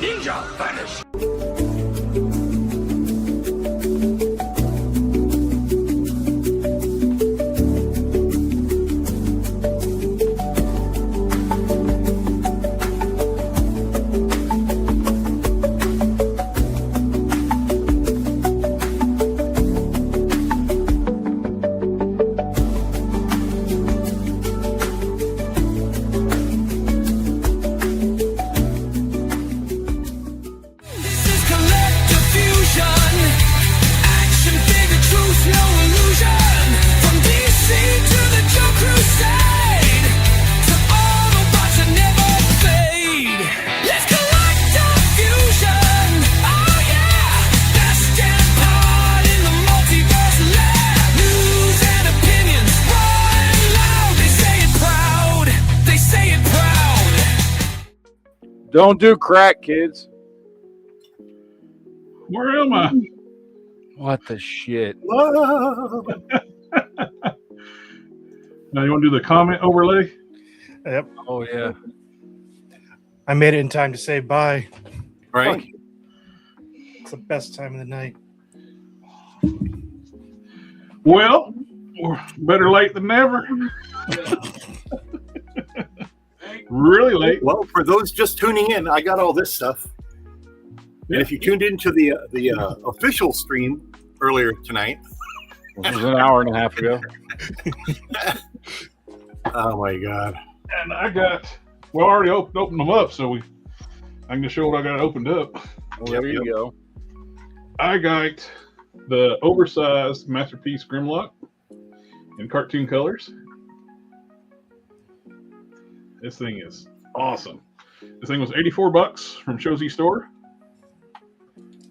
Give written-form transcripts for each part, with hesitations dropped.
Ninja vanish. Don't do crack, kids. Where am I? What the shit? Now you want to do the comment overlay? Yep. Oh, yeah. I made it in time to say bye. Right? It's the best time of the night. Well, better late than never. Really late. Well, for those just tuning in, I got all this stuff. And if you tuned into the official stream earlier tonight, It was an hour and a half ago. oh my God! And I got, well, I already opened them up, so I can just show what I got opened up. Well, there you go. I got the oversized Masterpiece Grimlock in cartoon colors. This thing is awesome. This thing was $84 from Shozy Store.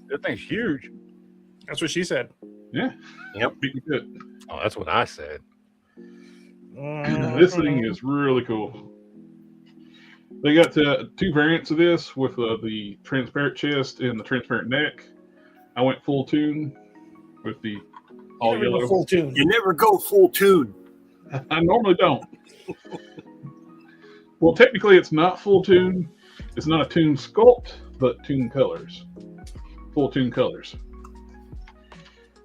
That thing's huge. That's what she said. Yeah. Yep. Beat me good. Oh, that's what I said. This thing is really cool. They got two variants of this with the transparent chest and the transparent neck. I went full tune with the all yellow. Full tune. You never go full tune. I normally don't. Well, technically, it's not full tune. It's not a tune sculpt, but tune colors. Full tune colors.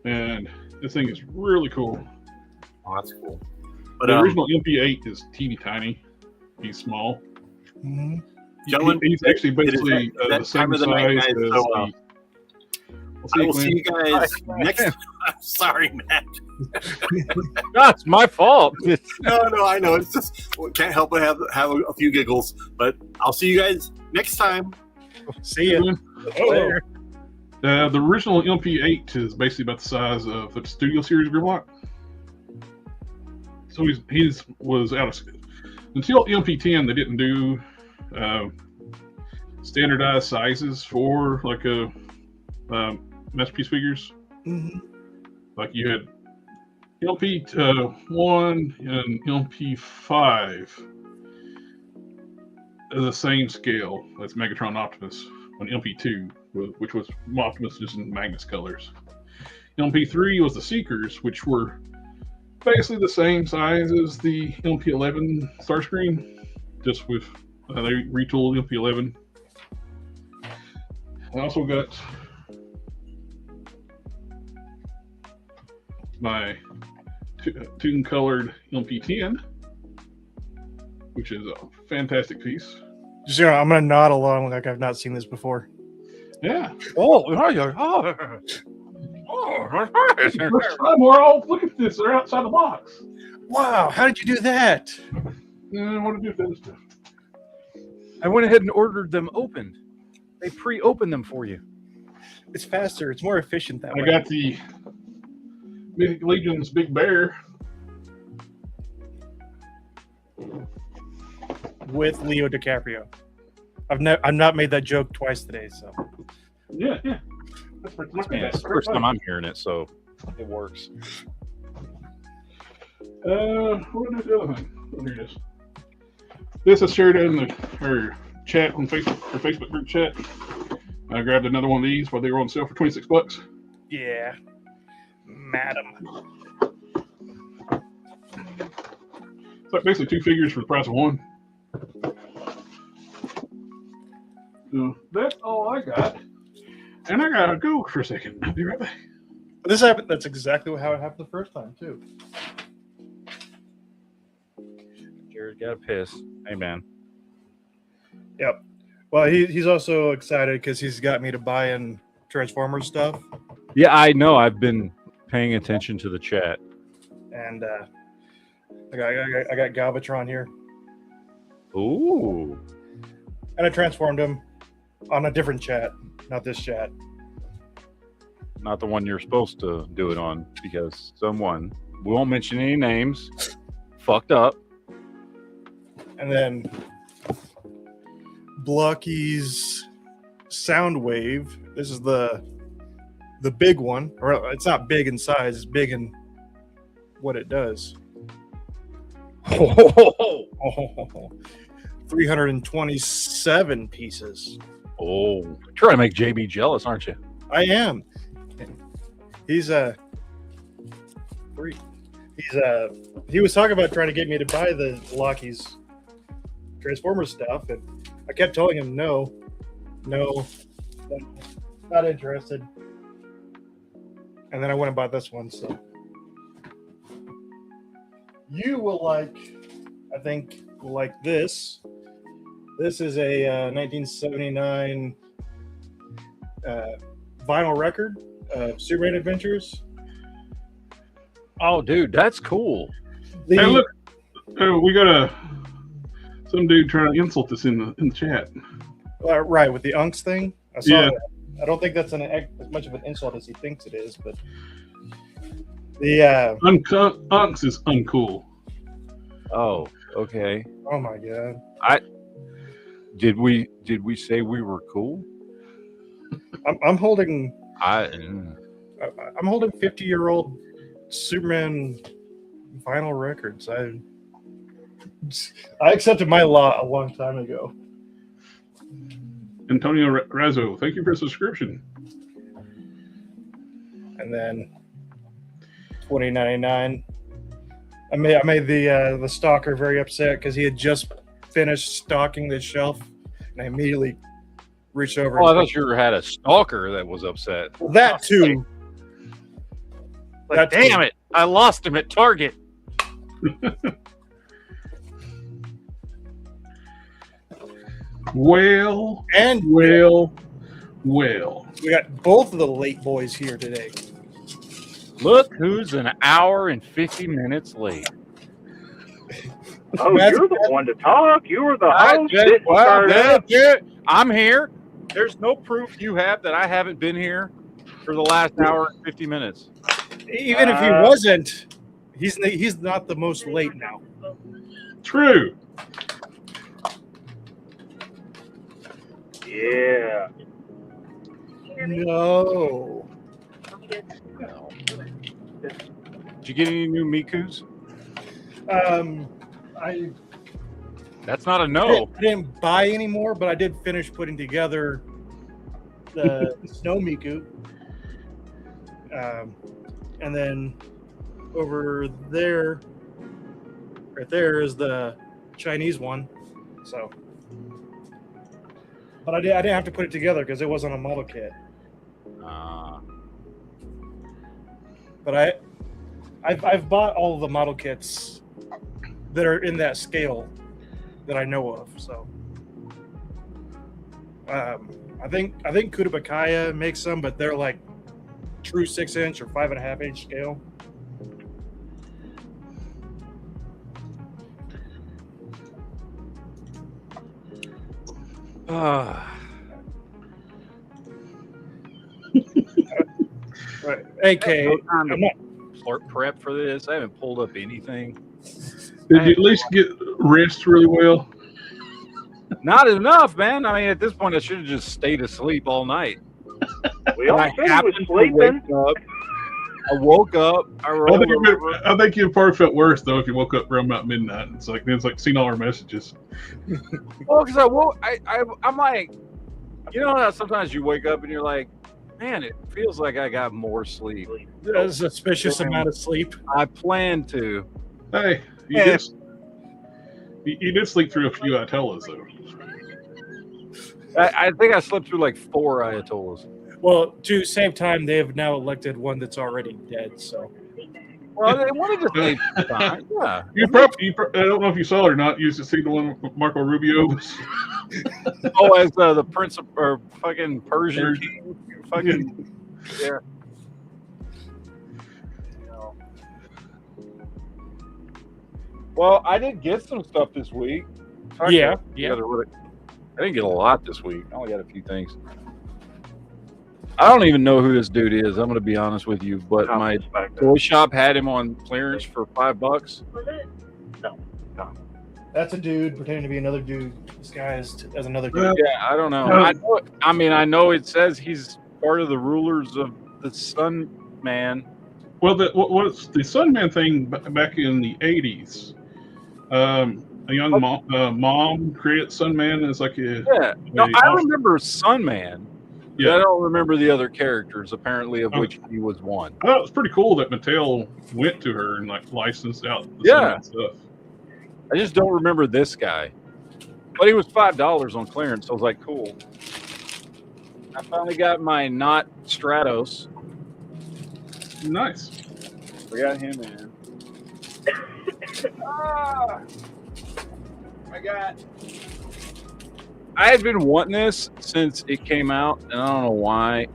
And this thing is really cool. Oh, that's cool. But The original MP8 is teeny tiny. He's small. Mm-hmm. gentlemen, He's actually basically that the same time of the night, size guys, as so, the. I will see you guys next. I'm sorry, Matt. No, it's my fault. No, I know. It's just can't help but have a few giggles. But I'll see you guys next time. See ya. Oh. The original MP8 is basically about the size of the Studio Series Grimlock. So he's was out of until MP10. They didn't do standardized sizes for like a Masterpiece figures. Mm-hmm. Like you had LP1 and LP5 are the same scale. That's Megatron Optimus. On LP2, which was Optimus just in Magnus colors. LP3 was the Seekers, which were basically the same size as the LP11 Starscream, just with they retooled LP11. I also got my tune colored LP10, which is a fantastic piece. Just, I'm going to nod along like I've not seen this before. Yeah. Oh, First time we're all look at this. They're outside the box. Wow, how did you do that? I want to do this stuff. I went ahead and ordered them opened. They pre-opened them for you. It's faster. It's more efficient that way. I got the Mythic Legion's Big Bear. With Leo DiCaprio. I've not made that joke twice today, so. Yeah. That's It's the first time I'm hearing it, so it works. What is the other thing? Oh, here it is. This is shared in our chat on Facebook, our Facebook group chat. I grabbed another one of these while they were on sale for $26. Yeah. Madam. It's like basically two figures for the price of one. So that's all I got. And I gotta go for a second. I'll be right back. This happened. That's exactly how it happened the first time too. Jared got a piss. Hey, man. Yep. Well, he's also excited because he's got me to buy in Transformers stuff, Yeah, I know. I've been paying attention to the chat. and I got Galvatron here, Ooh. and I transformed him on a different chat, not this chat. Not the one you're supposed to do it on, because someone, we won't mention any names, fucked up. And then Blocky's Soundwave. This is the big one, or it's not big in size. It's big in what it does. 327 pieces. Oh, trying to make JB jealous, aren't you? I am. He was talking about trying to get me to buy the Lockheed's Transformers stuff, and I kept telling him no, not interested. And then I went and bought this one. So you will like this. This is a 1979 vinyl record of Superman Adventures. Oh, dude, that's cool. Hey, look, we got some dude trying to insult us in the chat. Right, with the Unks thing. I saw Yeah. that. I don't think that's as much of an insult as he thinks it is, but the Unks is uncool. Oh, okay. oh my god, Did we say we were cool? I'm holding I'm holding 50-year-old Superman vinyl records. I accepted my lot a long time ago. Antonio Razzo, thank you for a subscription. And then $20.99. I made the stalker very upset because he had just finished stocking the shelf, and I immediately reached over. Oh, I thought you had a stalker that was upset. That too. Like, damn it! I lost him at Target. Well, we got both of the late boys here today. Look who's an hour and 50 minutes late. Oh, you're the one to talk. You were the host. I'm here. There's no proof you have that I haven't been here for the last hour and 50 minutes. Even if he wasn't, he's not the most late now. True. Yeah. No. Did you get any new Mikus? I That's not a no. I didn't buy any more, but I did finish putting together the Snow Miku. And then over there, right there is the Chinese one. So, but I didn't have to put it together because it wasn't a model kit. But I've bought all of the model kits that are in that scale that I know of. So I think Kudabakaya makes some, but they're like true 6-inch or 5.5-inch scale. Right. AK. I'm not prep for this. I haven't pulled up anything. Did you at least get rest really well? Not enough, man. I mean, at this point, I should have just stayed asleep all night. We all I said he was happened to sleeping. wake up. I woke up. I think you probably felt worse though if you woke up around about midnight. It's like seeing all our messages. Well, because I woke, I'm like, you know how sometimes you wake up and you're like, man, it feels like I got more sleep. a suspicious amount of sleep. I plan to. Hey, you did sleep through a few Atellas though. I think I slept through like 4 Ayatollahs. Well, to save time, they have now elected one that's already dead. So Well, they wanted to save time. Yeah. I don't know if you saw it or not. You used to see the one with Marco Rubio. Oh, as the Prince of or fucking Persian king. Fucking yeah. Well, I did get some stuff this week. Yeah. I didn't get a lot this week. I only got a few things. I don't even know who this dude is. I'm going to be honest with you, but my toy shop had him on clearance for $5. No. that's a dude pretending to be another dude disguised as another dude. Yeah, I don't know. I know it says he's part of the rulers of the Sun Man. Well, what's the Sunman thing back in the 80s? A young mom created Sunman as like a I remember Sunman. Yeah. I don't remember the other characters, apparently, of which he was one. I thought it was pretty cool that Mattel went to her and like licensed out the Sunman stuff. I just don't remember this guy. But he was $5 on clearance, so I was like, cool. I finally got my not Stratos. Nice. We got him in. I had been wanting this since it came out, and I don't know why.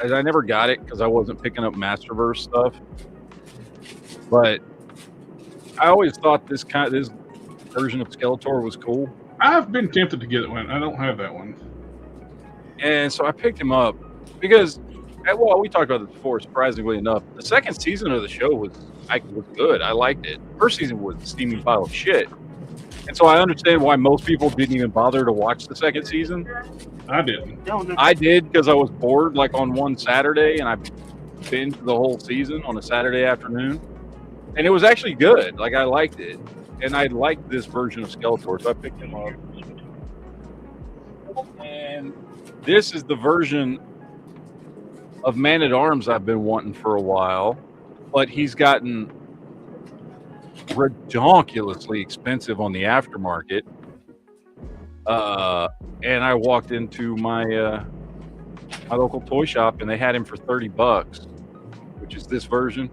I never got it because I wasn't picking up Masterverse stuff. But I always thought this version of Skeletor was cool. I've been tempted to get one. I don't have that one. And so I picked him up because, well, we talked about this before, surprisingly enough. The second season of the show was good. I liked it. First season was a steaming pile of shit. And so I understand why most people didn't even bother to watch the second season. I didn't. I did because I was bored like on one Saturday, and I binged the whole season on a Saturday afternoon. And it was actually good. Like, I liked it. And I liked this version of Skeletor, so I picked him up. And this is the version of Man-at-Arms I've been wanting for a while, but he's gotten ridiculously expensive on the aftermarket. And I walked into my my local toy shop, and they had him for $30, which is this version.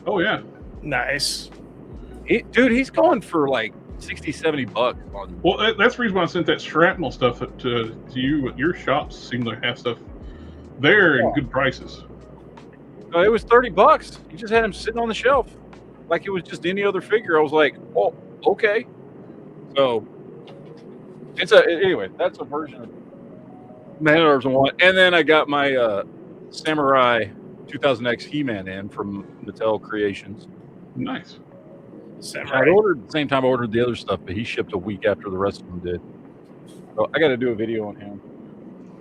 Oh, yeah. Nice. Dude, he's going for like $60-70 on. Well, that's the reason why I sent that shrapnel stuff to you. Your shops seem to have stuff there in good prices. It was $30. You just had him sitting on the shelf like it was just any other figure. I was like, oh, okay. So anyway, that's a version of Man-at-Arms I want. And then I got my Samurai 2000X He-Man in from Mattel Creations. Nice. I ordered at the same time I ordered the other stuff, but he shipped a week after the rest of them did. So I got to do a video on him.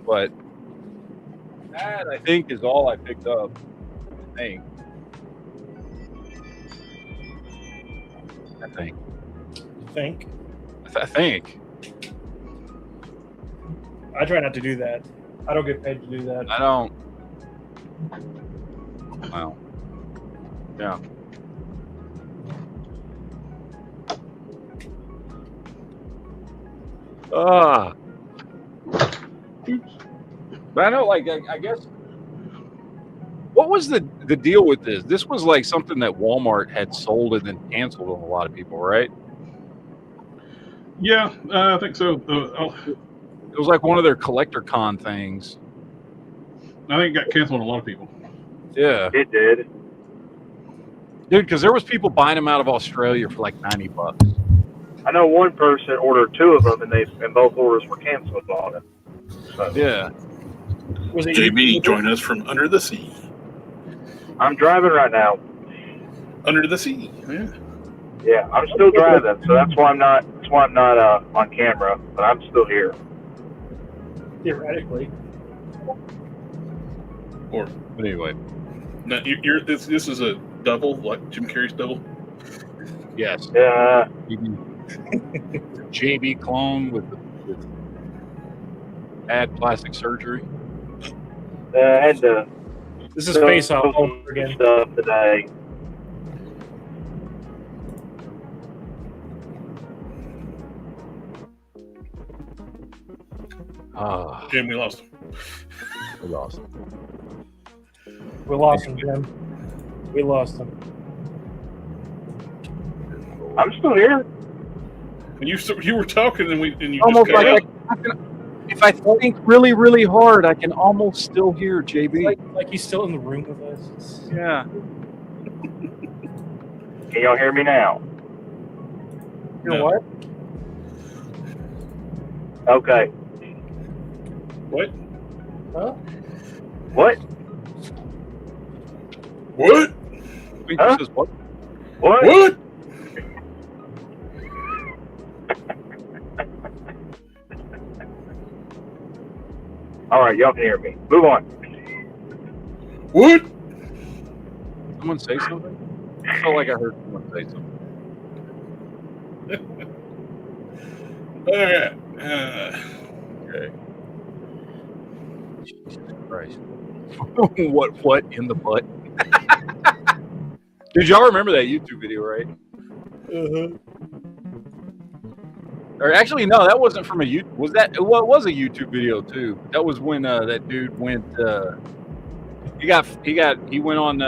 But that, I think, is all I picked up. I think. I try not to do that. I don't get paid to do that. I don't. Wow. Yeah. But I know, like, I guess, what was the deal with this? This was like something that Walmart had sold and then canceled on a lot of people, right? Yeah, I think so. It was like one of their collector con things. I think it got canceled on a lot of people. Yeah. It did. Dude, because there was people buying them out of Australia for like $90. I know one person ordered 2 of them, and both orders were canceled on it. So, yeah. Was it JB, join us from under the sea. I'm driving right now. Under the sea. Yeah. Yeah, I'm still driving, so that's why I'm not. That's why I'm not on camera, but I'm still here. Theoretically. Or But anyway. no, this is a double, like Jim Carrey's double. Yes. Yeah. JB clone with bad plastic surgery. I had to. This is Face Off over again. Stuff today. Ah, Jim, we lost him. we lost. We lost him, Jim. We lost him. I'm still here. And you were talking, and you Almost just cut like out. if I think really, really hard, I can almost still hear JB. Like he's still in the room with us. Yeah. Can y'all hear me now? You know No. what? Okay. What? Huh? What? What? Wait, Huh? says what? What? What? All right, y'all can hear me. Move on. What? Someone say something? I felt like I heard someone say something. All right. Okay. Jesus Christ. What in the butt? Did y'all remember that YouTube video, right? Or actually, no, that wasn't from a YouTube. Was that? Well, it was a YouTube video too. That was when that dude went. He went on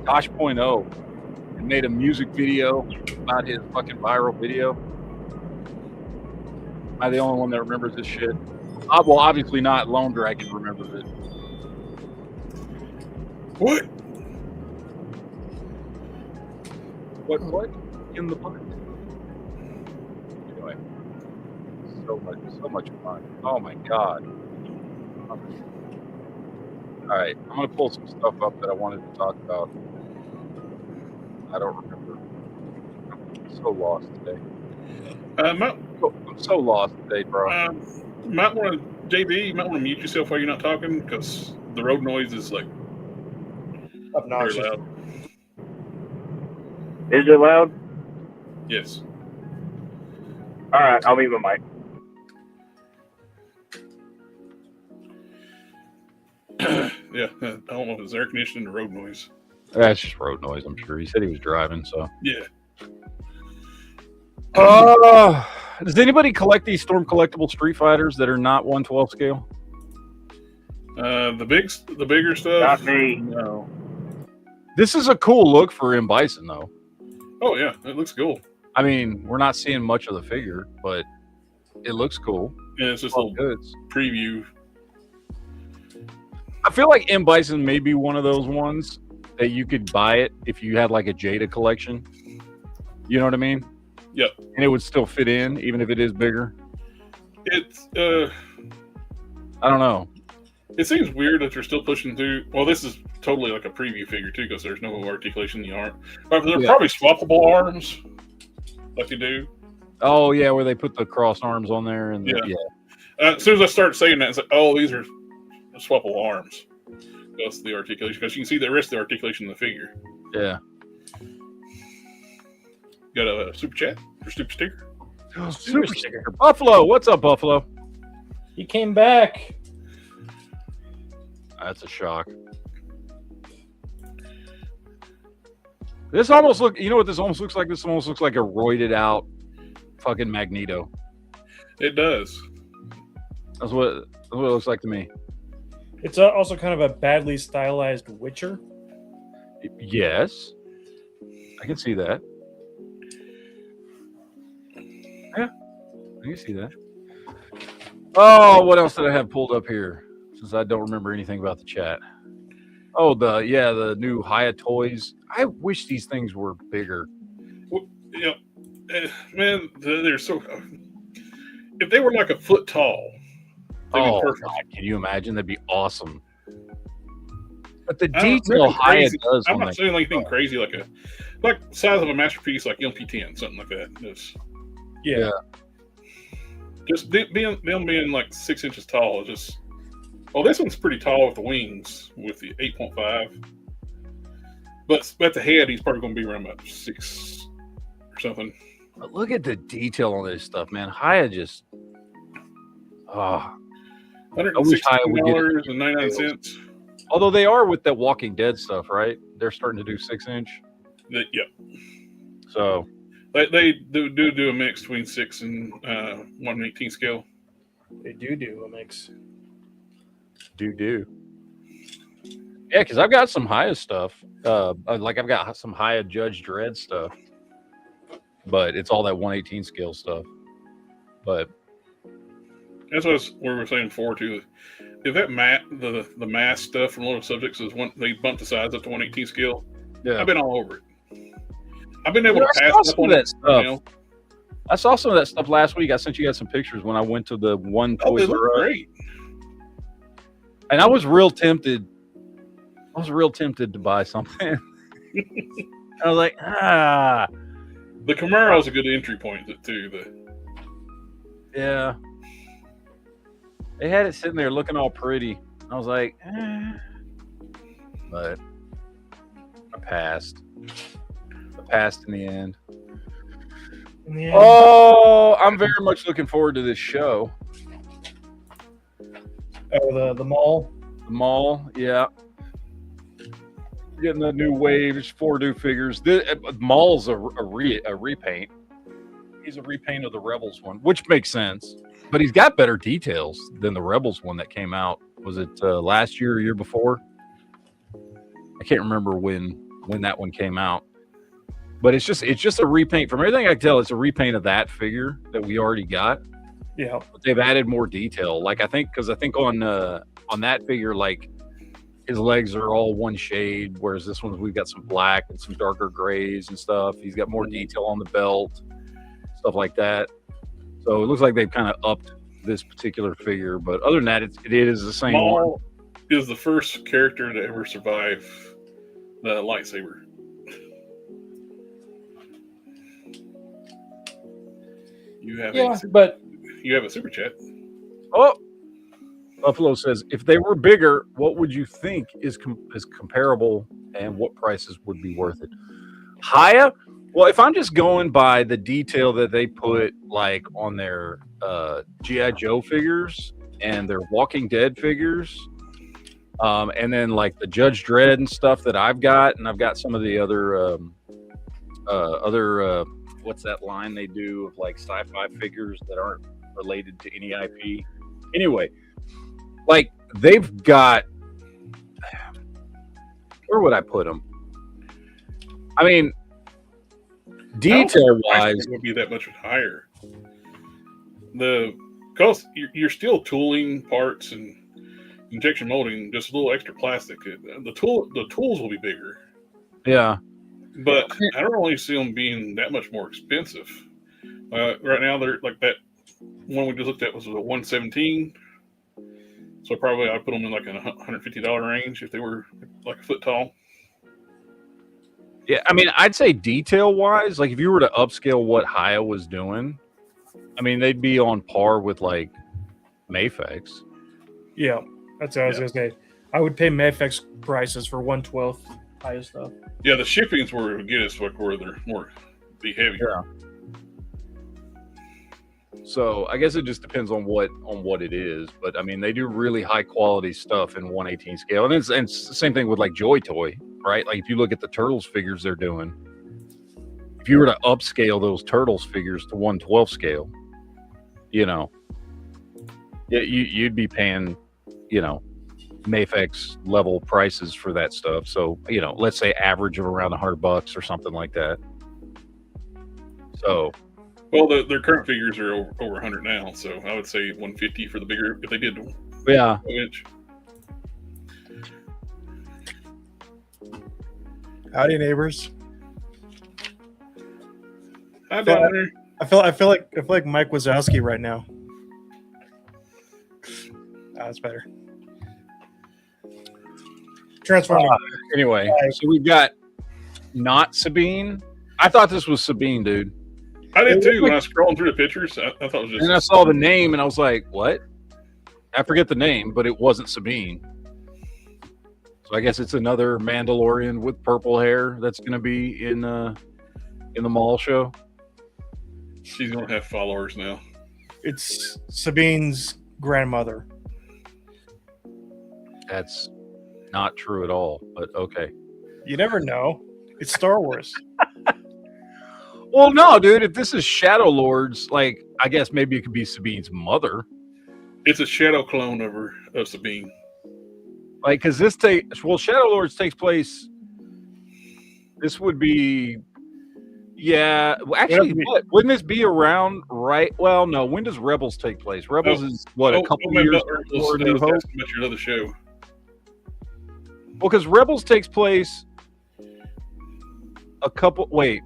Tosh.0 and made a music video about his fucking viral video. Am I the only one that remembers this shit? Well, obviously not. Lone Dragon remembers it. What? What in the butt? Anyway, so much fun. Oh my god. All right, I'm gonna pull some stuff up that I wanted to talk about. I don't remember. I'm so lost today. I'm so lost today, bro. Might want to, JB, you might want to mute yourself while you're not talking, because the road noise is like very Obnoxious. loud. Is it loud? Yes. All right, I'll mute my mic. Yeah, I don't know if it's air conditioning or road noise. That's just road noise, I'm sure. He said he was driving, so. Yeah. Does anybody collect these Storm Collectible Street Fighters that are not 1/12 scale? The bigger stuff. Not me. No. This is a cool look for M. Bison, though. Oh yeah, it looks cool. I mean, we're not seeing much of the figure, but it looks cool. Yeah, it's just a All little goods. preview. I feel like M. Bison may be one of those ones that you could buy it if you had like a Jada collection. You know what I mean? Yep. And it would still fit in, even if it is bigger. It's I don't know. it seems weird that you're still pushing through. Well, this is totally like a preview figure too, because there's no articulation in the arm. But they're probably swappable arms, like you do. Oh yeah, where they put the cross arms on there, and Yeah. As soon as I start saying that, it's like, oh, these are swappable arms. That's the articulation, because you can see the rest of the articulation in the figure. yeah. Got a super chat or super sticker? Super sticker. Buffalo, what's up, Buffalo? He came back. That's a shock. This almost you know what this almost looks like? This almost looks like a roided out fucking Magneto. It does. That's what it looks like to me. It's also kind of a badly stylized Witcher. Yes. I can see that. Yeah, I can see that. Oh, what else did I have pulled up here? Since I don't remember anything about the chat. Oh, the new Hiya toys. I wish these things were bigger. Well, you know, man, they're so. If they were like a foot tall, they'd be Oh, perfect. God, can you imagine? That'd be awesome. But the I don't- detail nothing Hiya crazy. does I'm on not that. saying anything crazy like size of a masterpiece, like LP10, something like that. Yeah. Just them being like 6 inches tall. Just well, this one's pretty tall with the wings with the 8.5. But at the head, he's probably going to be around about 6 or something. But look at the detail on this stuff, man. Hiya just. Oh. wish Hiya would get it. $116.99. Although they are with that Walking Dead stuff, right? They're starting to do 6-inch. Yep. So They do a mix between 6 and 1/18 scale. They do a mix. Do. Yeah, because I've got some Haya stuff. Like I've got some Haya Judge Dredd stuff, but it's all that 118 scale stuff. But That's what we were saying before too. If that the mass stuff from Little Subjects is one they bumped the size up to 118 scale, yeah, I've been all over it. I've been able to pass up on that it. stuff. You know? I saw some of that stuff last week. I sent you guys some pictures when I went to the one Oh, they Toys look R Us, great. and I was real tempted. I was real tempted to buy something. I was like, The Camaro's a good entry point too. yeah. They had it sitting there looking all pretty. I was like, but I passed. I passed in the end. Yeah. Oh, I'm very much looking forward to this show. Oh, the mall. The mall, yeah. Getting the new waves, 4 new figures. The mall's a repaint. He's a repaint of the Rebels one, which makes sense. But he's got better details than the Rebels one that came out. Was it last year or year before? I can't remember when that one came out. But it's just a repaint. From everything I can tell, it's a repaint of that figure that we already got. Yeah. But they've added more detail. Like I think on that figure, like his legs are all one shade, whereas this one we've got some black and some darker grays and stuff. He's got more detail on the belt, stuff like that. So it looks like they've kind of upped this particular figure. But other than that, it is the same one. Maul is the first character to ever survive the lightsaber. You have a super chat. Oh, Buffalo says, if they were bigger, what would you think is comparable and what prices would be worth it? Haya? Well, if I'm just going by the detail that they put like on their G.I. Joe figures and their Walking Dead figures, and then like the Judge Dredd and stuff that I've got, and I've got some of the other what's that line they do of like sci-fi figures that aren't related to any IP? Anyway, like they've got, where would I put them? I mean, detail wise, it would be that much higher. Because you're still tooling parts and injection molding, just a little extra plastic. The tools will be bigger. Yeah. But I don't really see them being that much more expensive. Right now, they're like that one we just looked at was a 117. So probably I'd put them in like a $150 range if they were like a foot tall. Yeah, I mean, I'd say detail-wise, like if you were to upscale what Haya was doing, I mean, they'd be on par with like Mafex. Yeah, that's what I was gonna say. I would pay Mafex prices for 1/12 Haya stuff. Yeah, the shippings were get us like where they're more be heavier. Yeah. So I guess it just depends on what it is, but I mean they do really high quality stuff in 1/18 scale, and it's the same thing with like Joy Toy, right? Like if you look at the Turtles figures they're doing, if you were to upscale those Turtles figures to 1/12 scale, you know, you'd be paying, you know, Mafex level prices for that stuff. So you know, let's say average of around $100 or something like that. So. Well, their current figures are over 100 now, so I would say 150 for the bigger if they did. Yeah. Inch. Howdy, neighbors. Hi, down there. I feel like Mike Wazowski right now. That's better. Transforming. Anyway, so we've got not Sabine. I thought this was Sabine, dude. I did too. When I was scrolling through the pictures, I thought it was just. And I saw the name, and I was like, "What?" I forget the name, but it wasn't Sabine. So I guess it's another Mandalorian with purple hair that's going to be in the mall show. She's gonna have followers now. It's Sabine's grandmother. That's not true at all, but okay. You never know. It's Star Wars. Well, no, dude. If this is Shadow Lords, like I guess maybe it could be Sabine's mother. It's a shadow clone of Sabine. Like, because Shadow Lords takes place. This would be, yeah. Well, actually, wouldn't this be around right? Well, no. When does Rebels take place? Rebels is what, a couple years before New Hope. About your other show. Well, because Rebels takes place a couple. Wait,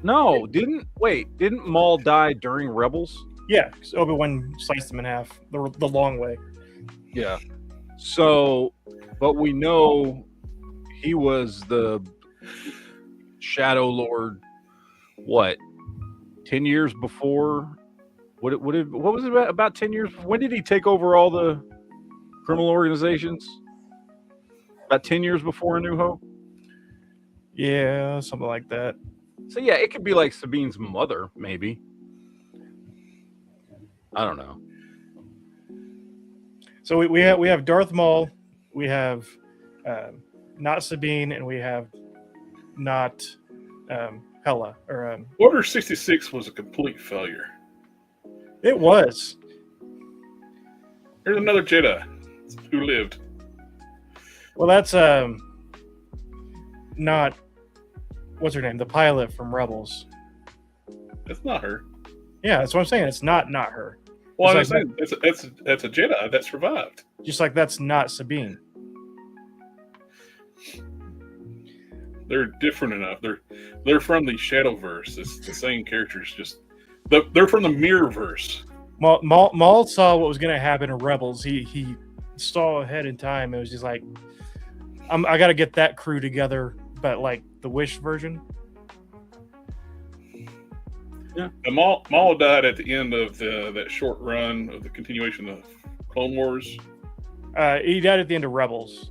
no, didn't Maul die during Rebels? Yeah, because Obi-Wan sliced him in half the long way. Yeah. So, but we know he was the Shadow Lord. What? 10 years before? What was it about 10 years? When did he take over all the criminal organizations? About 10 years before A New Hope? Yeah, something like that. So yeah, it could be like Sabine's mother, maybe. I don't know. So we have Darth Maul, we have not Sabine, and we have not Hela or Order 66 was a complete failure. It was. There's another Jedi who lived. Well, that's not what's her name, the pilot from Rebels. That's not her. Yeah, that's what I'm saying. It's not her. Well, I'm like saying that's a Jedi that survived. Just like that's not Sabine. They're different enough. They're from the Shadowverse. It's the same characters. Just they're from the Mirrorverse. Maul saw what was going to happen in Rebels. He saw ahead in time. It was just like, I got to get that crew together, but like the Wish version. Yeah, and Maul died at the end of that short run of the continuation of Clone Wars. He died at the end of Rebels.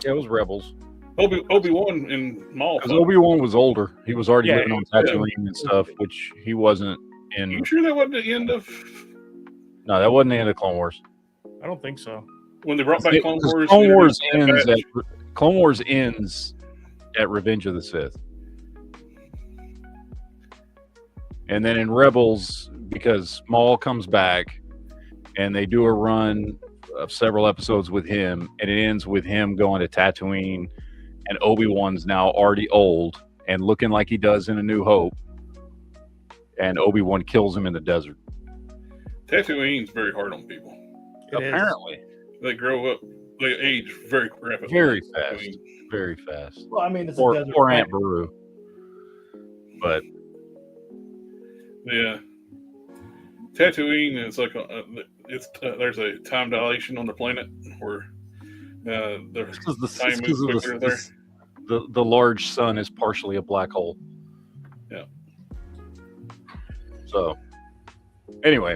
Yeah, it was Rebels. Obi-Wan and Maul. Because Obi-Wan was older. He was already living on Tatooine and stuff, which he wasn't in. You sure that wasn't the end of? No, that wasn't the end of Clone Wars. I don't think so. When they brought back Clone Wars. Clone Wars ends at Revenge of the Sith. And then in Rebels, because Maul comes back and they do a run of several episodes with him, and it ends with him going to Tatooine, and Obi-Wan's now already old and looking like he does in A New Hope, and Obi-Wan kills him in the desert. Tatooine's very hard on people. Apparently. They grow up, they age very rapidly. Very fast. Very fast. Well, I mean, it's or, a desert. Or Aunt Beru. But yeah, Tatooine is like there's a time dilation on the planet where the time moves quicker there. The large sun is partially a black hole. Yeah. So, anyway,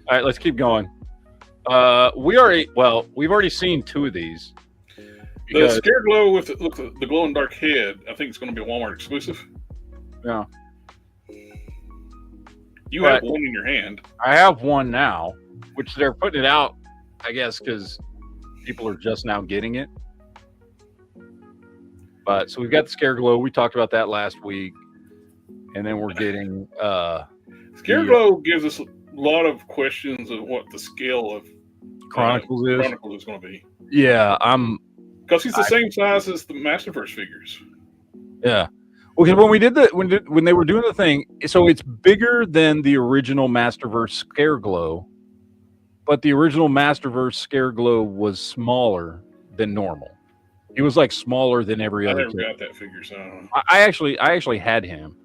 all right, let's keep going. We've already seen two of these. The Scare Glow with the glow in dark head, I think it's going to be a Walmart exclusive. Yeah. You have one in your hand. I have one now, which they're putting it out, I guess, because people are just now getting it. But so we've got the Scare Glow. We talked about that last week, and then we're getting Scare Glow gives us a lot of questions of what the scale of Chronicles is going to be. Yeah, because he's the same size as the Masterverse figures. Yeah. Well, because when they were doing the thing, so it's bigger than the original Masterverse Scare Glow, but the original Masterverse Scare Glow was smaller than normal. He was like smaller than every other. I never got that figure, so I don't know. I actually had him,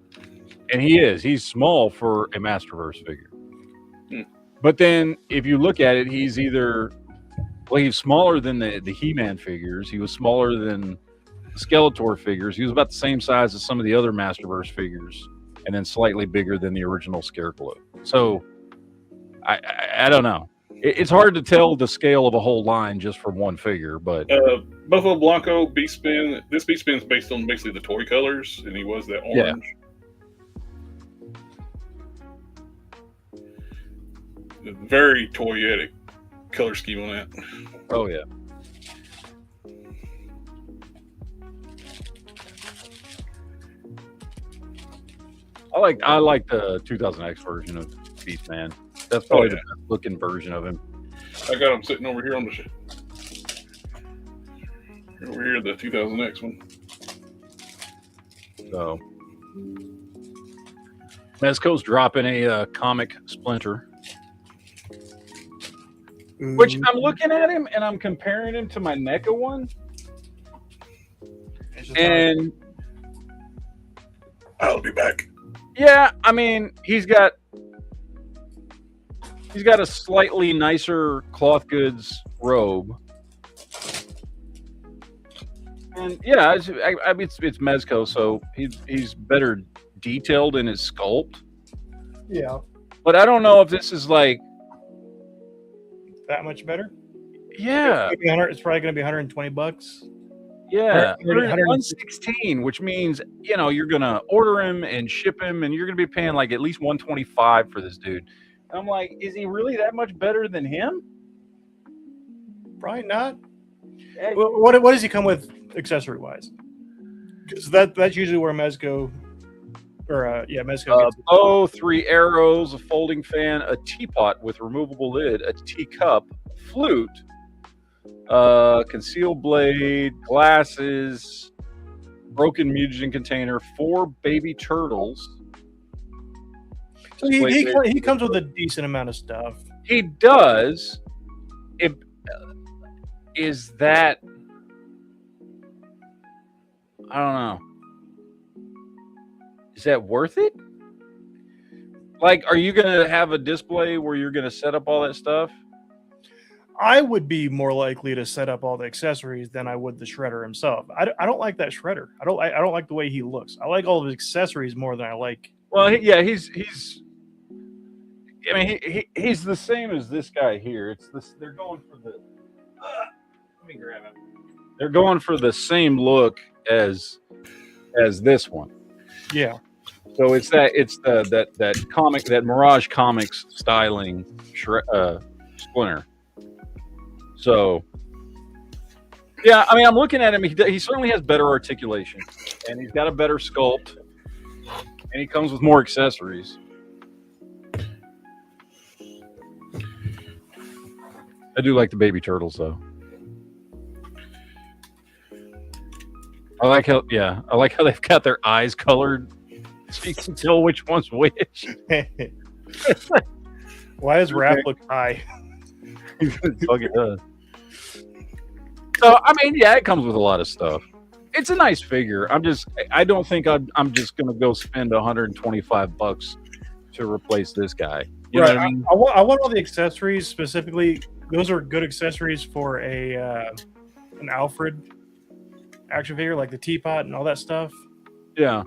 and he's small for a Masterverse figure. But then if you look at it, he's smaller than the He-Man figures. He was smaller than Skeletor figures. He was about the same size as some of the other Masterverse figures, and then slightly bigger than the original Scare Glow. So I don't know. It's hard to tell the scale of a whole line just from one figure. But Buffalo Blanco Beast Spin. This Beast Spin is based on basically the toy colors, and he was that orange. Yeah. Very toyetic color scheme on that. Oh yeah. I like the 2000X version of Beastman. That's probably the best looking version of him. I got him sitting over here on the shelf. Over here, the 2000X one. So, Mezco's dropping a comic Splinter, which I'm looking at him and I'm comparing him to my NECA one, and I'll be back. yeah, I mean he's got a slightly nicer cloth goods robe. And yeah, it's Mezco, so he's better detailed in his sculpt. Yeah. But I don't know if this is like That much better? yeah, It's probably going to be $120. yeah, 116, which means you're gonna order him and ship him, and you're gonna be paying like at least $125 for this dude. And I'm like, is he really that much better than him? Probably not. Well, what does he come with accessory wise? Because that's usually where Mezco Mezco gets bow, 3 arrows, a folding fan, a teapot with removable lid, a teacup, flute, concealed blade, glasses, broken mutagen container, 4 baby turtles. So he comes with a decent amount of stuff. He does. Is that? I don't know. Is that worth it? Like, are you going to have a display where you're going to set up all that stuff? I would be more likely to set up all the accessories than I would the shredder himself. I don't like that shredder. I don't like the way he looks. I like all of his accessories more than I like. Well, he's. I mean, he's the same as this guy here. It's this. They're going for the. Let me grab him. They're going for the same look as this one. Yeah. So it's that comic, that Mirage Comics styling Splinter. So yeah, I mean, I'm looking at him. He certainly has better articulation, and he's got a better sculpt, and he comes with more accessories. I do like the baby turtles, though. I like how they've got their eyes colored, so you can tell which one's which. Why does Raph look high? It does. So I mean, yeah, it comes with a lot of stuff. It's a nice figure. I don't think I'm just gonna go spend $125 to replace this guy. You know what I mean? I want all the accessories specifically. Those are good accessories for an Alfred action figure, like the teapot and all that stuff. Yeah.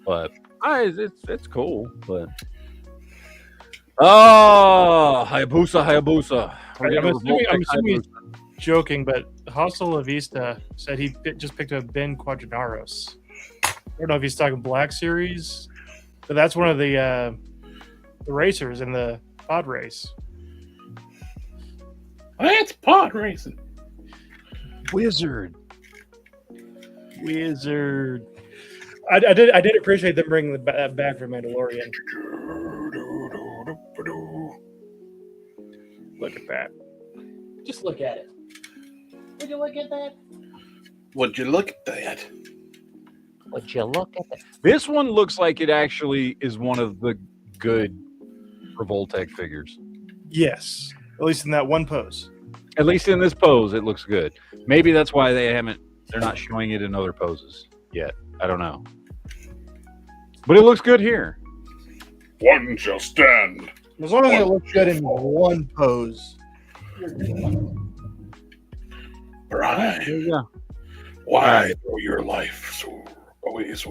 But it's cool. But Hayabusa. I'm assuming he's joking, but Hasta La Vista said he just picked up Ben Quadranaros. I don't know if he's talking Black Series, but that's one of the racers in the pod race. That's pod racing. Wizard. I did appreciate them bringing that back for Mandalorian. Look at that. Just look at it. Would you look at that? Would you look at that? Would you look at that? This one looks like it actually is one of the good Revoltech figures. Yes, at least in that one pose. At least in this pose, it looks good. Maybe that's why they're not showing it in other poses yet. I don't know. But it looks good here. One shall stand. As long as it looks good in one pose. Brian, Yeah. why throw your life so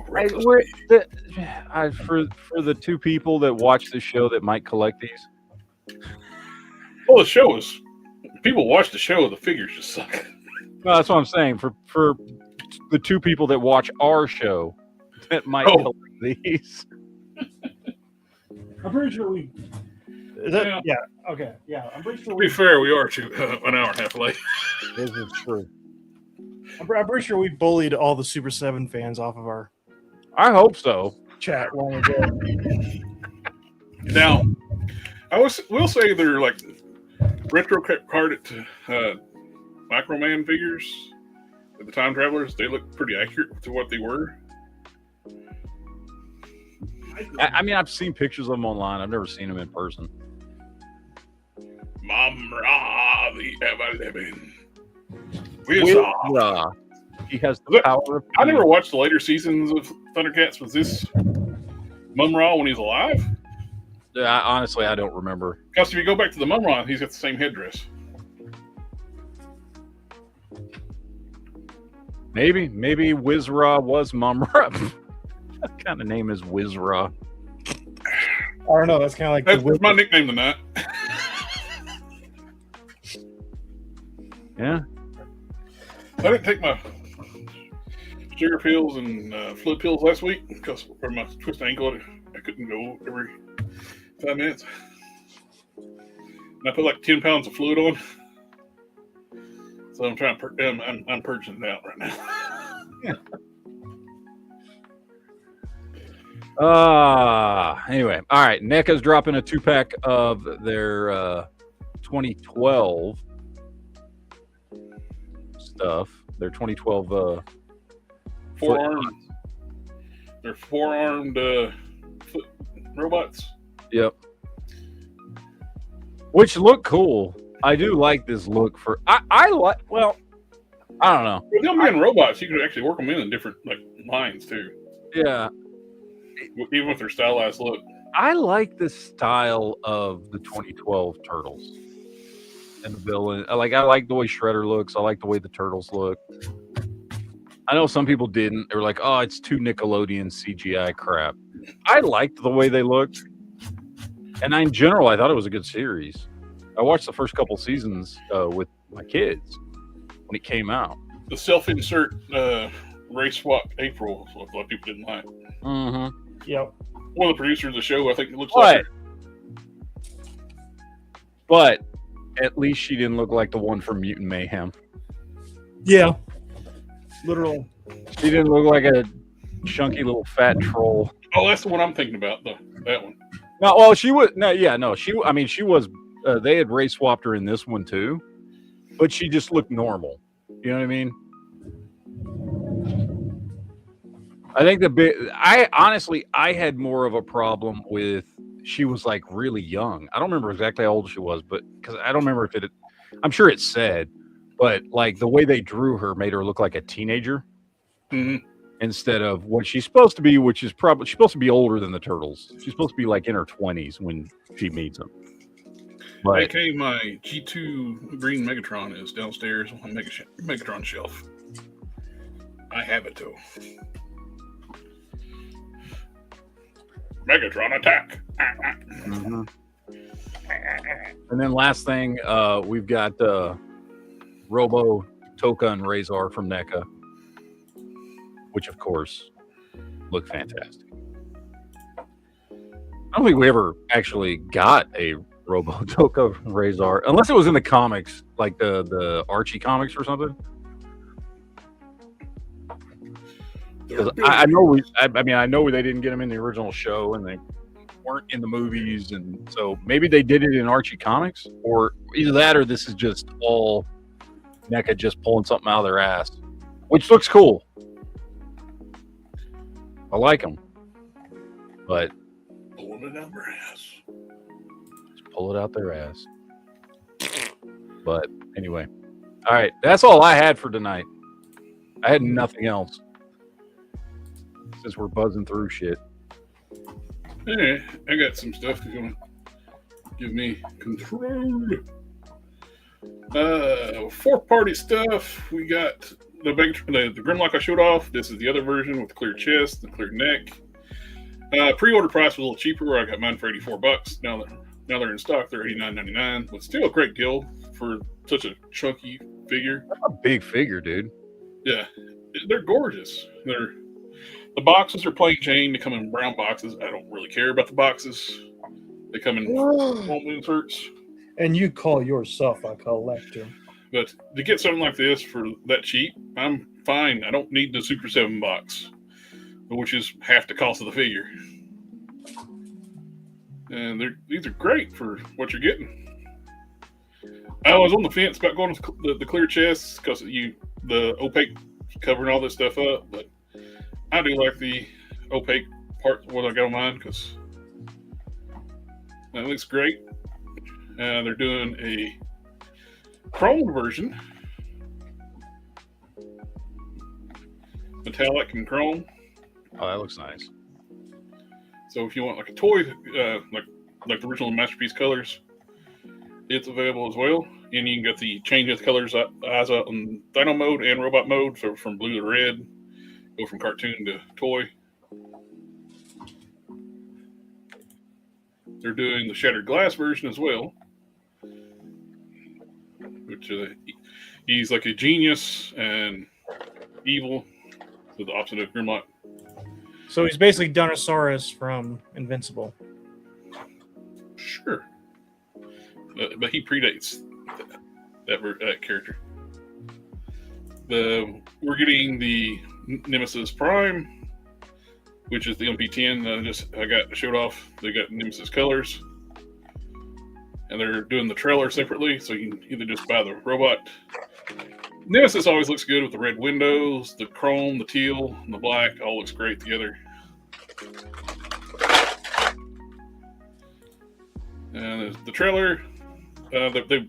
recklessly? For the 2 people that watch this show that might collect these. Well, the show is. People watch the show, the figures just suck. No, that's what I'm saying. For the 2 people that watch our show that might collect these. I'm pretty sure we. Yeah. Okay. Yeah. I'm pretty sure. To be fair, we are an hour and a half late. This is true. I'm pretty sure we bullied all the Super 7 fans off of our I hope so. chat long ago. Now, will say they're like retro carded Microman figures. The Time Travelers, they look pretty accurate to what they were. I mean, I've seen pictures of them online. I've never seen them in person. Mamra the Ever-Living. He has the power of... I never watched the later seasons of Thundercats. Was this Mumra when he's alive? Honestly, I don't remember. Because if you go back to the Mumra, he's got the same headdress. Maybe Wizra was Mumra. What kind of name is Wizra? I don't know. That's kind of like That's my nickname tonight. Yeah. I didn't take my sugar pills and fluid pills last week because of my twisted ankle. I couldn't go every 5 minutes. And I put like 10 pounds of fluid on. So I'm trying to I'm purging it out right now. Anyway, all right. NECA's dropping a 2-pack of their 2012 stuff. Their 2012 they're four-armed foot robots. Yep. Which look cool. I do like this look for. I like. Well, I don't know. With them being robots, you could actually work them in different like lines too. Yeah. Even with their stylized look. I like the style of the 2012 Turtles and the villain. I like the way Shredder looks. I like the way the Turtles look. I know some people didn't. They were like, "Oh, it's too Nickelodeon CGI crap." I liked the way they looked, and in general, I thought it was a good series. I watched the first couple seasons with my kids when it came out. The self-insert race swap April is what a lot of people didn't like. Mm-hmm. Yep. One of the producers of the show, I think it looks like. But at least she didn't look like the one from Mutant Mayhem. Yeah. Literal. She didn't look like a chunky little fat troll. Oh, that's the one I'm thinking about. That one. No, well, she was. No, yeah, no. I mean, she was. They had race swapped her in this one too, but she just looked normal. You know what I mean? I think I had more of a problem with. She was like really young. I don't remember exactly how old she was, but because I don't remember if it. I'm sure it said, but like the way they drew her made her look like a teenager instead of what she's supposed to be, which is probably she's supposed to be older than the Turtles. She's supposed to be like in her 20s when she meets them. But okay, my G2 green Megatron is downstairs on my Megatron shelf. I have it too. Megatron attack. Mm-hmm. And then last thing, we've got Robo, Toka, and Razor from NECA, which of course look fantastic. I don't think we ever actually got a Robo, Toka, Razor, unless it was in the comics, like the Archie comics or something. Because I know they didn't get them in the original show, and they weren't in the movies, and so maybe they did it in Archie comics, or either that, or this is just all NECA just pulling something out of their ass, which looks cool. I like them, but pulling it out their ass. Just pull it out their ass. But anyway, all right, that's all I had for tonight. I had nothing else. Since we're buzzing through shit. Yeah, I got some stuff that's gonna give me control. 4th party stuff. We got the Grimlock I showed off. This is the other version with the clear chest, the clear neck. Pre-order price was a little cheaper. I got mine for $84. Now they're in stock. They're $89.99, but still a great deal for such a chunky figure. That's a big figure, dude. Yeah, they're gorgeous. The boxes are plain Jane. They come in brown boxes. I don't really care about the boxes. They come in foam inserts. And you call yourself a collector. But to get something like this for that cheap, I'm fine. I don't need the Super 7 box, which is half the cost of the figure. And these are great for what you're getting. I was on the fence about going to the clear chests because the opaque covering all this stuff up, but I do like the opaque part what I got on mine because that looks great. They're doing a chrome version, metallic and chrome. Oh, that looks nice. So if you want like a toy, like the original Masterpiece colors, it's available as well. And you can get the change of the colors eyes out in Dino mode and robot mode, so from blue to red, go from cartoon to toy. They're doing the shattered glass version as well, which he's like a genius and evil, so the opposite of Grimlock. So he's basically Dinosaurus from Invincible. Sure. But he predates that character. We're getting the Nemesis Prime, which is the MP10. I got showed off. They got Nemesis colors, and they're doing the trailer separately, so you can either just buy the robot. Nemesis always looks good with the red windows, the chrome, the teal, and the black. All looks great together. And the trailer, they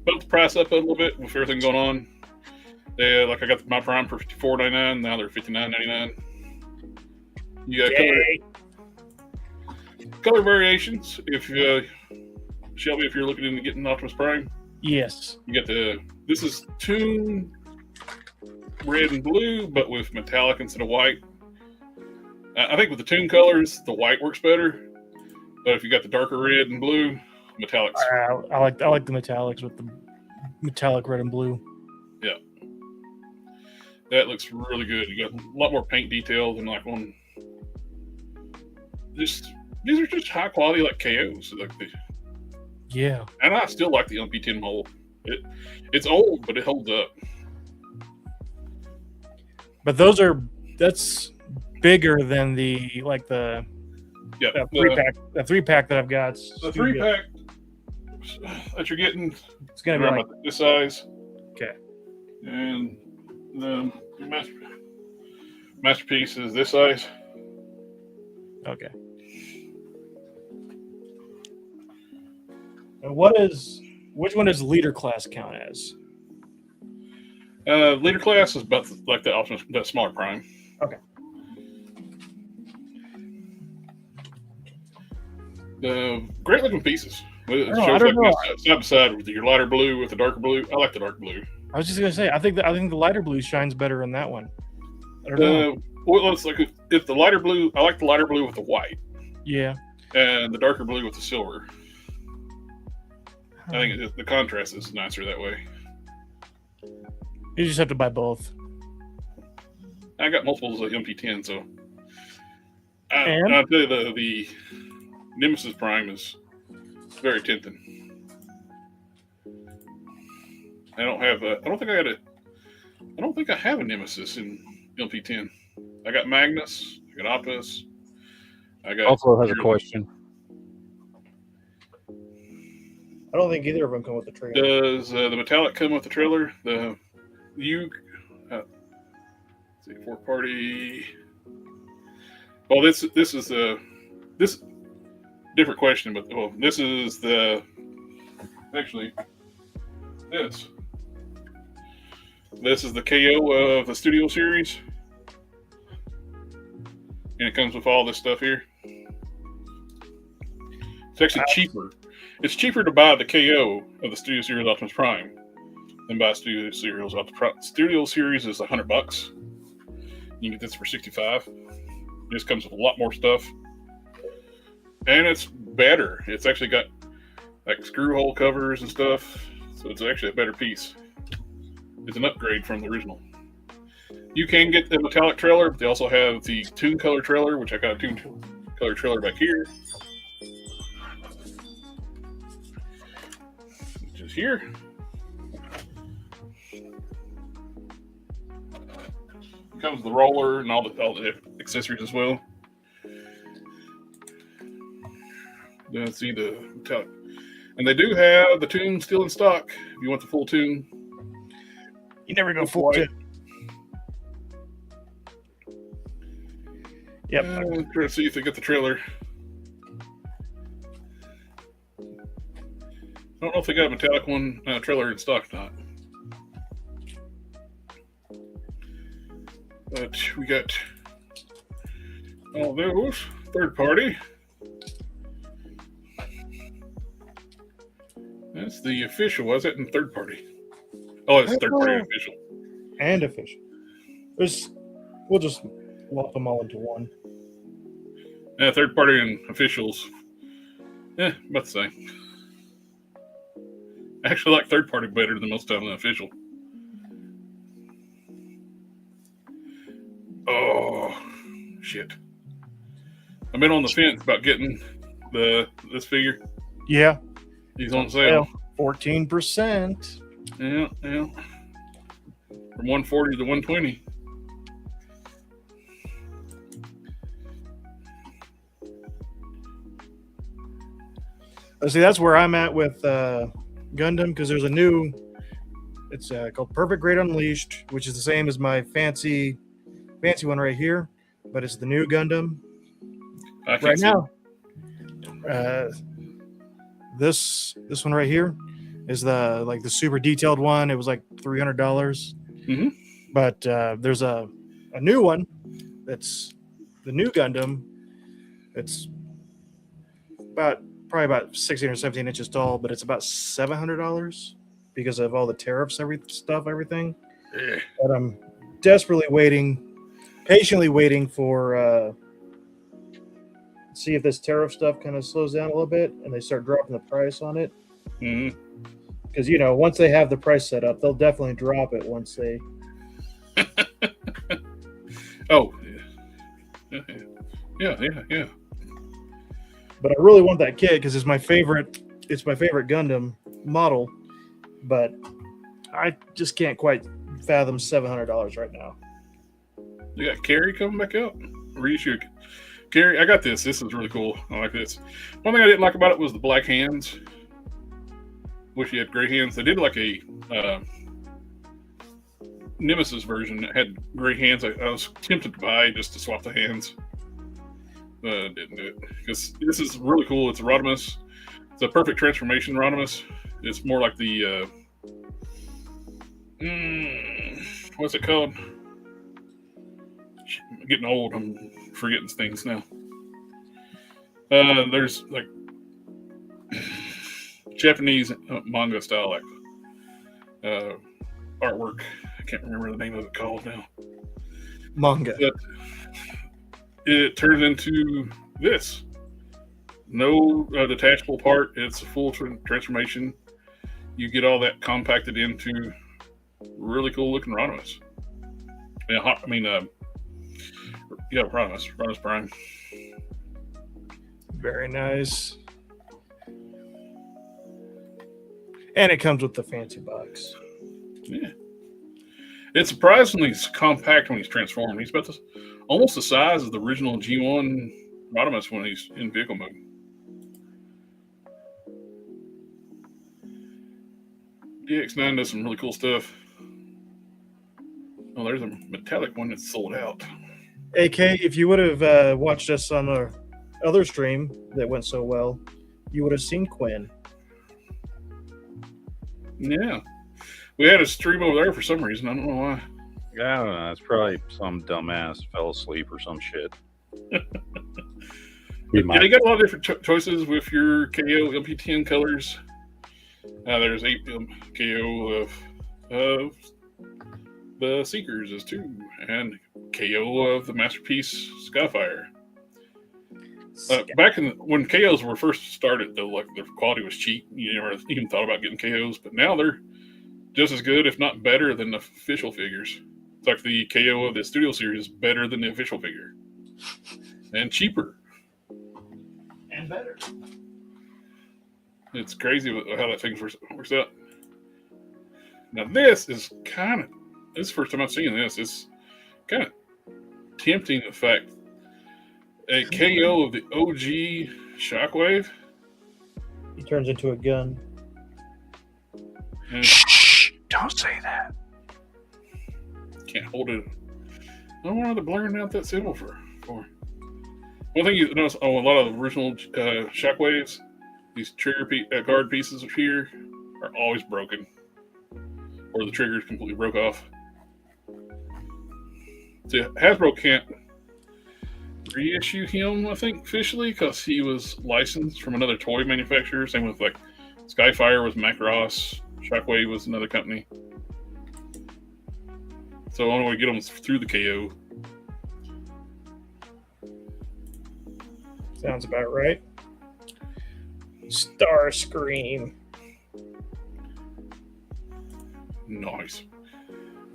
bumped the price up a little bit with everything going on. I got my Prime for $54.99. Now they're $59.99. You got color variations. If Shelby, if you're looking into getting Optimus Prime, Yes. you got this is Toon red and blue, but with metallic instead of white. I think with the Toon colors, the white works better. But if you got the darker red and blue, metallics. I like the metallics with the metallic red and blue. Yeah, that looks really good. You got a lot more paint detail than like on. These are just high quality like KOs. Yeah. And I still like the LP10 mold. It's old, but it holds up. But that's bigger than the three pack that I've got. The 3-pack that you're getting, It's gonna be like this size. Okay. And the masterpiece is this size. Okay. And which one does leader class count as? Leader class is about like the Optimus, the smaller Prime. Okay. Great looking pieces. It I shows don't know. side by side with your lighter blue with the darker blue. I like the dark blue. I was just gonna say, I think the lighter blue shines better in that one. I don't know. Well, it's like if the lighter blue, I like the lighter blue with the white. Yeah. And the darker blue with the silver. I think the contrast is nicer that way. You just have to buy both. I got multiples of MP10, so And? I'll tell you the Nemesis Prime is very tempting. I don't think I have a Nemesis in LP10. I got Magnus, I got Optimus, I got. Also has a question. I don't think either of them come with the trailer. Does the metallic come with the trailer? Let's see, 4-party. Well, this is this different question, but this is actually this. This is the KO of the Studio Series, and it comes with all this stuff here. It's actually cheaper. It's cheaper to buy the KO of the Studio Series Optimus Prime than buy Studio Series Optimus Prime. Studio Series is $100. You can get this for $65. This comes with a lot more stuff, and it's better. It's actually got like screw hole covers and stuff, so it's actually a better piece. It's an upgrade from the original. You can get the metallic trailer, but they also have the Toon color trailer, which I got a Toon color trailer back here. Which is here. comes with the roller and all the accessories as well. Then see the metallic. And they do have the tune still in stock if you want the full tune. You never go full tune. Yep. Trying to see if they get the trailer. I don't know if they got a metallic one trailer in stock or not. But we got all those third party. That's the official, was it? And third party. Oh, it's third party and official. And official. We'll just lump them all into one. Yeah, third party and officials. Yeah, about the same. I actually like third party better than most of them official. Oh, shit. I've been on the fence about getting this figure. Yeah. He's on sale. 14%. Yeah. From 140 to 120. See, that's where I'm at with Gundam, because there's a new, it's called Perfect Grade Unleashed, which is the same as my fancy one right here, but it's the new Gundam right now. This one right here is the super detailed one. It was like $300. Mm-hmm. But there's a new one that's the new Gundam. It's probably about 16 or 17 inches tall, but it's about $700 because of all the tariffs, everything. Yeah. But I'm patiently waiting for see if this tariff stuff kind of slows down a little bit and they start dropping the price on it. Mm-hmm. Because once they have the price set up, they'll definitely drop it once they. Oh, yeah. But I really want that kit because it's my favorite Gundam model, but I just can't quite fathom $700 right now. You got Carrie coming back out. Reissue. Carrie, I got this. This is really cool. I like this. One thing I didn't like about it was the black hands. Wish he had gray hands. They did like a Nemesis version that had gray hands. I was tempted to buy just to swap the hands. Didn't do it because this is really cool. It's a Rodimus. It's a perfect transformation Rodimus. It's more like the what's it called? I'm getting old. I'm forgetting things now. There's like Japanese manga style like artwork. I can't remember the name of it called now. Manga. But it turns into this. No detachable part. It's a full transformation. You get all that compacted into really cool looking Rodimus. Rodimus Prime. Very nice. And it comes with the fancy box. Yeah. It's surprisingly compact when he's transformed. He's about almost the size of the original G1 Rodimus when he's in vehicle mode. DX9 does some really cool stuff. Oh, there's a metallic one that's sold out. AK, if you would have watched us on our other stream that went so well, you would have seen Quinn. Yeah. We had a stream over there for some reason. I don't know why. I don't know. It's probably some dumbass fell asleep or some shit. Yeah, you got a lot of different choices with your KO LP10 colors. There's 8 KO of the Seekers is 2, and KO of the Masterpiece Skyfire. Back when KOs were first started, though, like their quality was cheap. You never even thought about getting KOs, but now they're just as good, if not better, than the official figures. It's like the KO of the Studio Series is better than the official figure, and cheaper, and better. It's crazy how that thing works out. Now this is this is the first time I've seen this. kind of tempting the fact a KO of the OG Shockwave. He turns into a gun. And Shh! Don't say that. can't hold it. I don't know why they're blurring out that symbol for. One thing you notice on a lot of the original Shockwaves, these trigger guard pieces here are always broken, or the triggers completely broke off. See, Hasbro can't reissue him, I think, officially, because he was licensed from another toy manufacturer. Same with like Skyfire was Macross, Shockwave was another company. So the only way to get them is through the KO. Sounds about right. Starscream. Nice.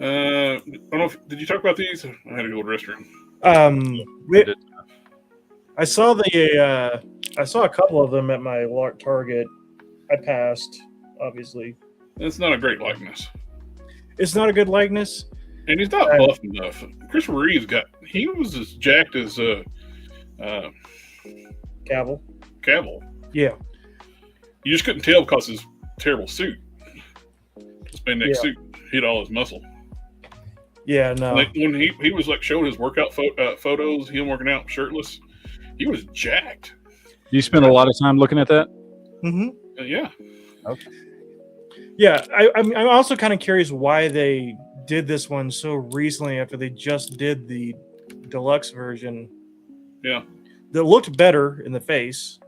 I don't know if, did you talk about these? I had to go to the restroom. I saw I saw a couple of them at my Target. I passed, obviously. It's not a great likeness. It's not a good likeness. And he's not buff enough. Christopher Reeves he was as jacked as Cavill. Yeah. You just couldn't tell because his terrible suit. Spandex suit hid all his muscle. Yeah, no. Like when he was like showing his workout photos, him working out shirtless, he was jacked. You spend a lot of time looking at that? Mm-hmm. Yeah. Okay. Yeah, I'm also kind of curious why they did this one so recently after they just did the deluxe version. Yeah. That looked better in the face.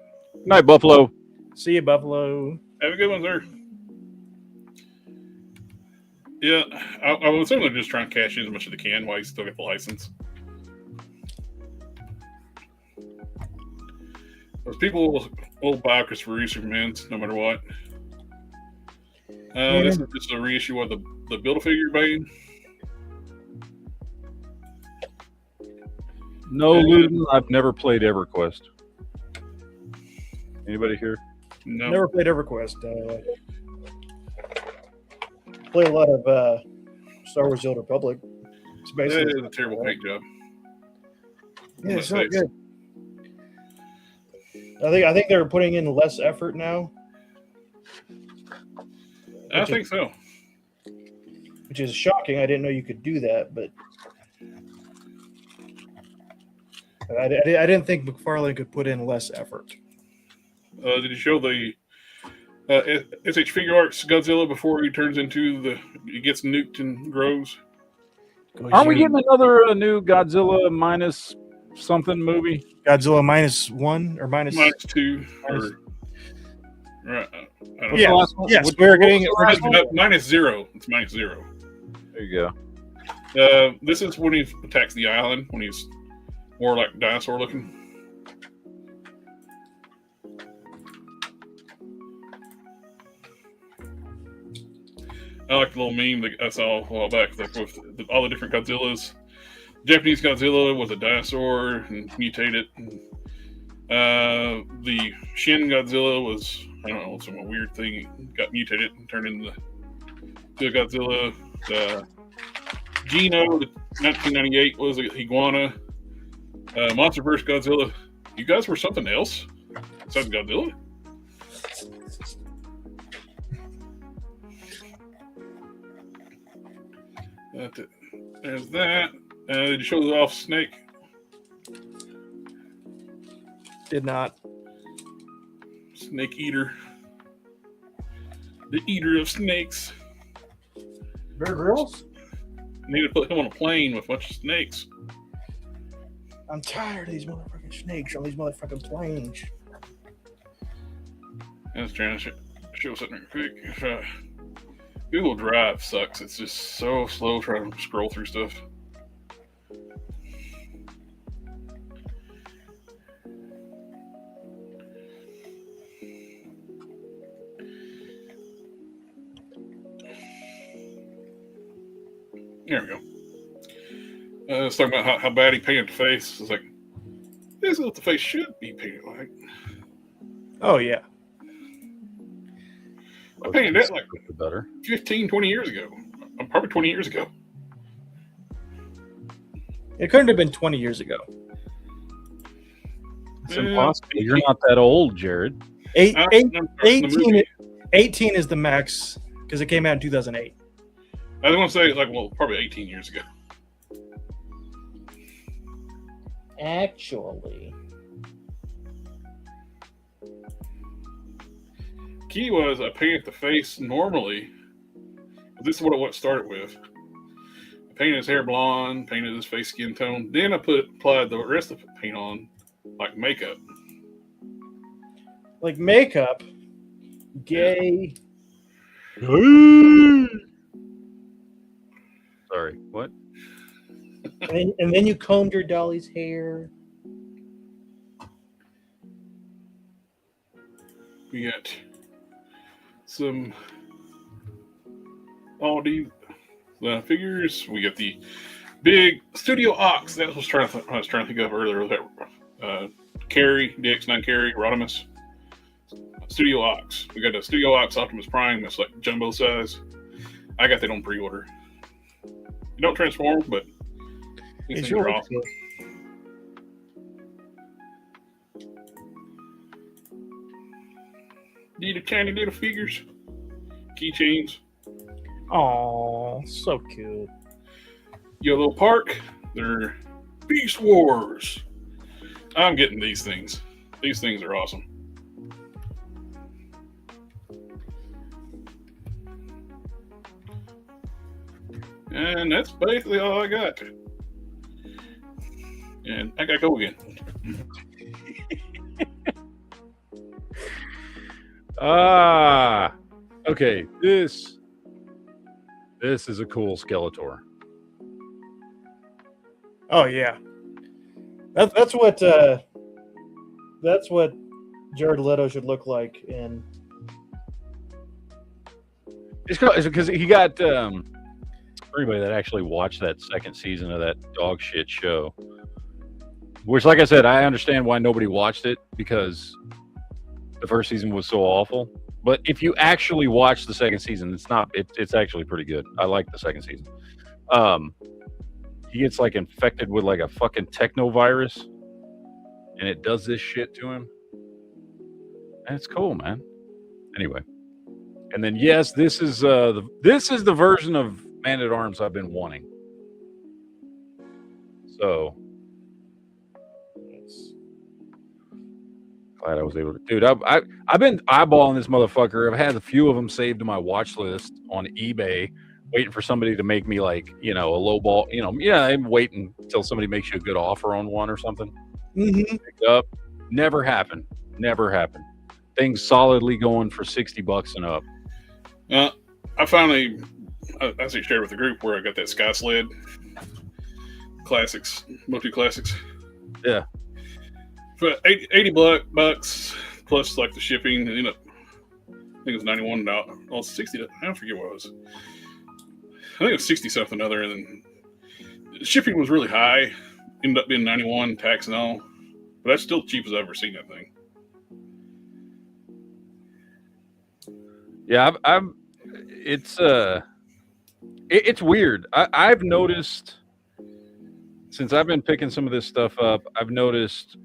Night, Buffalo. See you, Buffalo. Have a good one, sir. Yeah, I would assume they're just trying to cash in as much as they can while you still get the license. Those people will buy Christopher Reeve Supermans no matter what. This is just a reissue of the Build-A-Figure Bane. No, Luton, I've never played EverQuest. Anybody here? No. Never played EverQuest. Play a lot of Star Wars: The Old Republic. It's That basically is a terrible paint job. yeah, it's not good. I think they're putting in less effort now. I think so. Which is shocking. I didn't know you could do that, but I didn't think McFarlane could put in less effort. Did you show the SH Figure Arts Godzilla before he turns into he gets nuked and grows? Aren't we getting another new Godzilla minus something movie? Godzilla -1 or -2 or right? I don't yeah, know. yes, we're getting -0. It's -0. There you go. This is when he attacks the island when he's more like dinosaur looking. I like the little meme that I saw a while back, like with all the different Godzillas. Japanese Godzilla was a dinosaur and mutated. The Shin Godzilla was, I don't know, some weird thing. It got mutated and turned into the Godzilla. The Gino, the 1998 was an iguana. Monsterverse Godzilla. You guys were something else besides Godzilla? There's that. Did you show off Snake? Did not. Snake Eater. The eater of snakes. Bear Grylls? Need to put him on a plane with a bunch of snakes. I'm tired of these motherfucking snakes on these motherfucking planes. I was trying to show something quick. Google Drive sucks. It's just so slow trying to scroll through stuff. There we go. It's talking about how bad he painted the face. It's like, this is what the face should be painted like. Oh, yeah. I painted that like better. 15, 20 years ago. Probably 20 years ago. It couldn't have been 20 years ago. It's impossible. You're not that old, Jared. 18 is the max because it came out in 2008. I was going to say, like, well, probably 18 years ago. Actually, Key was I painted the face normally. This is what it started with. I painted his hair blonde, painted his face skin tone. Then I applied the rest of the paint on like makeup. Like makeup? Gay. Sorry, what? And then you combed your dolly's hair. We got some Aldi figures. We got the big Studio Ox. That was I was trying to think of earlier. That Carry, DX9 Carry, Rodimus. Studio Ox. We got a Studio Ox Optimus Prime that's like jumbo size. I got that on pre-order. You don't transform, but these things are awesome. Need a tiny little figures, keychains. Oh, so cute. Yellow Park. They're Beast Wars. I'm getting these things. These things are awesome. And that's basically all I got. And I gotta go again. Okay. This is a cool Skeletor. Oh yeah, that's what Jared Leto should look like in. It's because he got for anybody that actually watched that second season of that dog shit show. Which, like I said, I understand why nobody watched it because the first season was so awful. But if you actually watch the second season, it's actually pretty good. I like the second season. He gets like infected with like a fucking techno virus, and it does this shit to him. And it's cool, man. Anyway, and then yes, this is the version of Man at Arms I've been wanting. So glad I was able to, dude. I've been eyeballing this motherfucker. I've had a few of them saved to my watch list on eBay, waiting for somebody to make me like, a low ball. I'm waiting until somebody makes you a good offer on one or something. Mm-hmm. Pick up. Never happened. Things solidly going for $60 and up. I finally, I actually shared with the group where I got that Sky Sled classics, multi-classics. Yeah. For $80 plus like the shipping, I think it was $91. Well, $60. I forget what it was. I think it was 60 something other, and then the shipping was really high. Ended up being 91, tax and all. But that's still the cheapest I've ever seen that thing. Yeah, it's weird. I've noticed since I've been picking some of this stuff up, I've noticed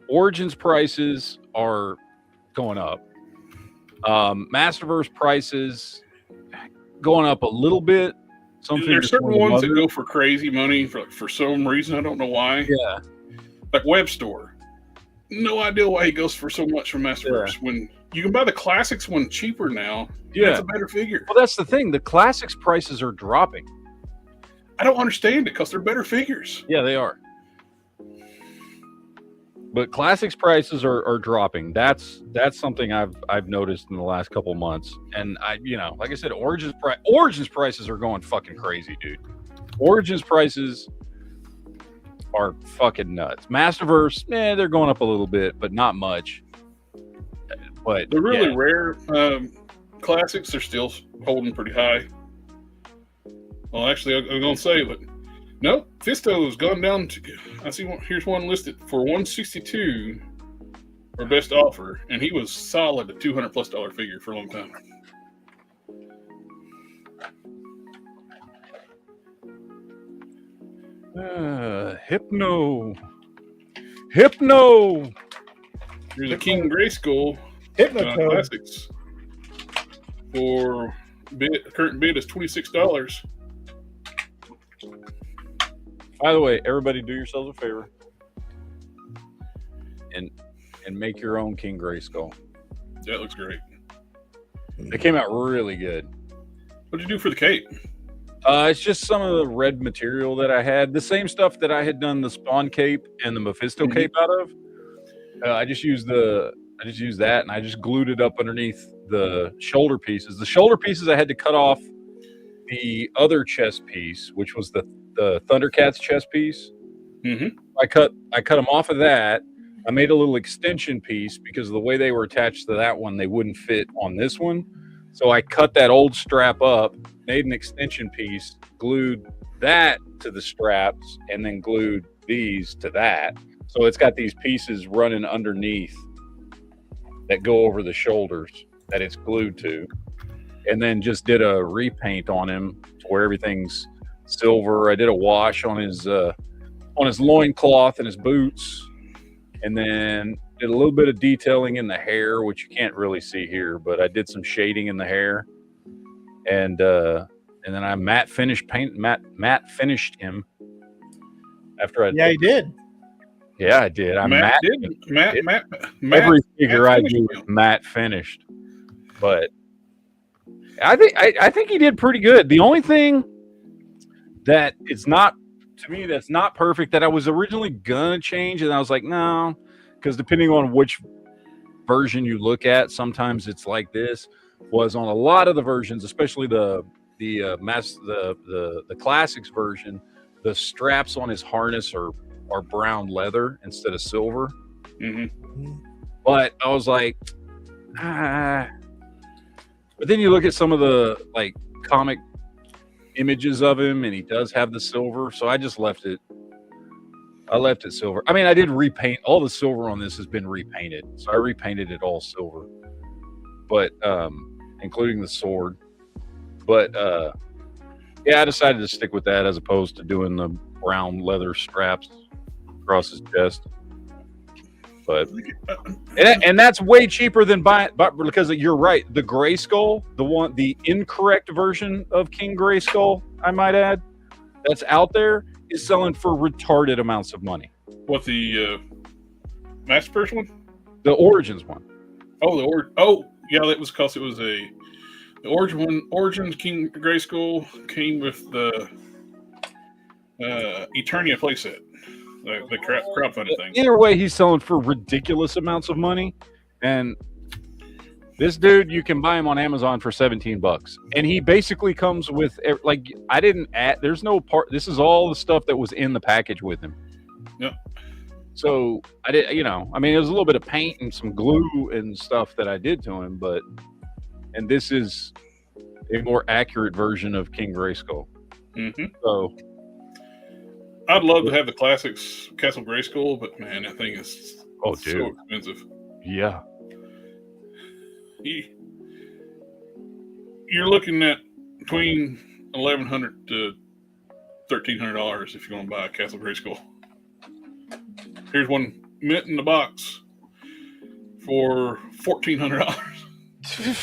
Origins prices are going up. Masterverse prices going up a little bit. There's certain ones that go for crazy money for some reason. I don't know why. Yeah. Like Web Store. No idea why he goes for so much from Masterverse when you can buy the classics one cheaper now. Yeah. That's a better figure. Well, that's the thing. The classics prices are dropping. I don't understand it because they're better figures. Yeah, they are. But classics prices are dropping. That's something I've noticed in the last couple months. And like I said, Origins prices are going fucking crazy, dude. Origins prices are fucking nuts. Masterverse, they're going up a little bit, but not much. But the really rare classics are still holding pretty high. Well, actually, I'm going to say, but no, Fisto's gone down to. I see one. Here's one listed for $162 for best offer, and he was solid a $200+ figure for a long time. Hypno. Here's a King Grayskull Hypnotoad. Classics. For current bid is $26. By the way, everybody do yourselves a favor and make your own King Grayskull. That looks great. They came out really good. What'd you do for the cape? It's just some of the red material that I had. The same stuff that I had done the Spawn cape and the Mephisto cape out of. I just used that, and I just glued it up underneath the shoulder pieces. The shoulder pieces I had to cut off the other chest piece, which was the Thundercats chest piece. Mm-hmm. I cut them off of that. I made a little extension piece because of the way they were attached to that one, they wouldn't fit on this one. So I cut that old strap up, made an extension piece, glued that to the straps, and then glued these to that. So it's got these pieces running underneath that go over the shoulders that it's glued to. And then just did a repaint on him to where everything's silver. I did a wash on his loincloth and his boots. And then did a little bit of detailing in the hair, which you can't really see here, but I did some shading in the hair. And then I matte finished him after I Yeah, he did. Yeah, I did. I Matt every figure I do is matte finished. But I think he did pretty good. The only thing that it's not, to me, that's not perfect, that I was originally gonna change, and I was like, no, because depending on which version you look at, sometimes it's like this. Was on a lot of the versions, especially the classics version, the straps on his harness are brown leather instead of silver. Mm-hmm. But I was like, But then you look at some of the like comic images of him, and he does have the silver, so I just left it. I left it silver. I mean, I did repaint. All the silver on this has been repainted, so I repainted it all silver, but including the sword. But yeah, I decided to stick with that as opposed to doing the brown leather straps across his chest. But and that's way cheaper than buying, but because you're right, the Grayskull, the incorrect version of King Grayskull, I might add, that's out there, is selling for retarded amounts of money. What, the Master Person one? The Origins one. Oh, yeah, that was because it was the Origin one. Origin King Grayskull came with the Eternia playset. The crowdfunding thing. Either way, he's selling for ridiculous amounts of money, and this dude, you can buy him on Amazon for $17, and he basically comes with like, I didn't add. There's no part. This is all the stuff that was in the package with him. Yep. So I did, I mean, it was a little bit of paint and some glue and stuff that I did to him, and this is a more accurate version of King Grayskull. Mm-hmm. So. I'd love to have the classics Castle Grayskull, but man, that thing is so expensive. Yeah. You're looking at between $1,100 to $1,300 if you're going to buy a Castle Grayskull. Here's one mint in the box for $1,400.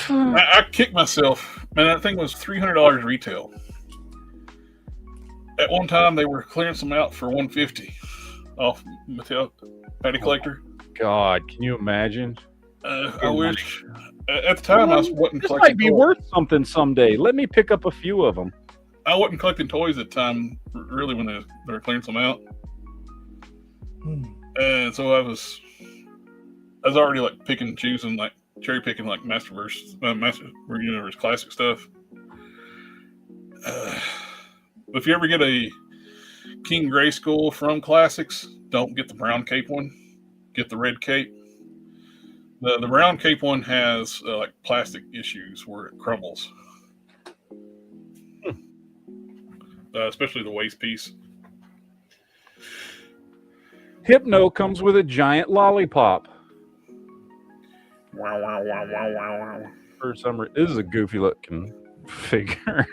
I kicked myself. Man, that thing was $300 retail. At one time, they were clearing some out for $150 off Mattel Patty Collector. God, can you imagine? I wish. At the time, I wasn't collecting. This might be worth something someday. Let me pick up a few of them. I wasn't collecting toys at the time, really, when they were clearing some out. And so I was already like picking and choosing, like cherry picking, like Master Universe classic stuff. If you ever get a King Grayskull from Classics, don't get the brown cape one. Get the red cape. The brown cape one has like plastic issues where it crumbles, especially the waist piece. Hypno comes with a giant lollipop. Wow, wow, wow, wow, wow, wow. For some reason, this is a goofy looking figure.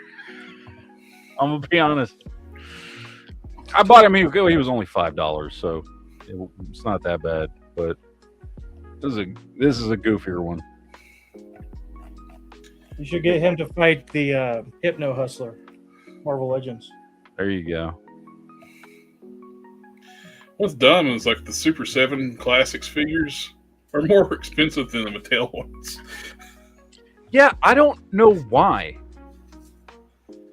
I'm gonna be honest. I bought him. He was only $5, so it's not that bad. But this is a goofier one. You should get him to fight the Hypno Hustler, Marvel Legends. There you go. What's dumb is like the Super 7 Classics figures are more expensive than the Mattel ones. Yeah, I don't know why.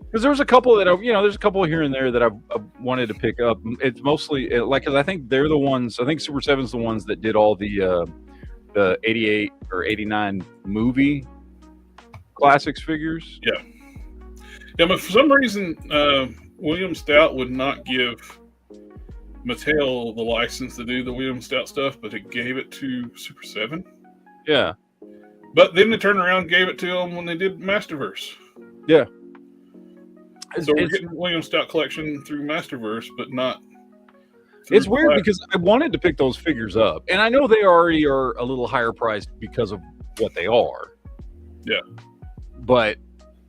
Because there's a couple that there's a couple here and there that I wanted to pick up. It's mostly because I think they're the ones. I think Super 7's the ones that did all the 88 or 89 movie Classics figures. Yeah, but for some reason, William Stout would not give Mattel the license to do the William Stout stuff, but it gave it to Super 7. Yeah. But then they turned around and gave it to them when they did Masterverse. Yeah. So we're getting William Stout collection through Masterverse, but not. It's weird because I wanted to pick those figures up, and I know they already are a little higher priced because of what they are. Yeah. But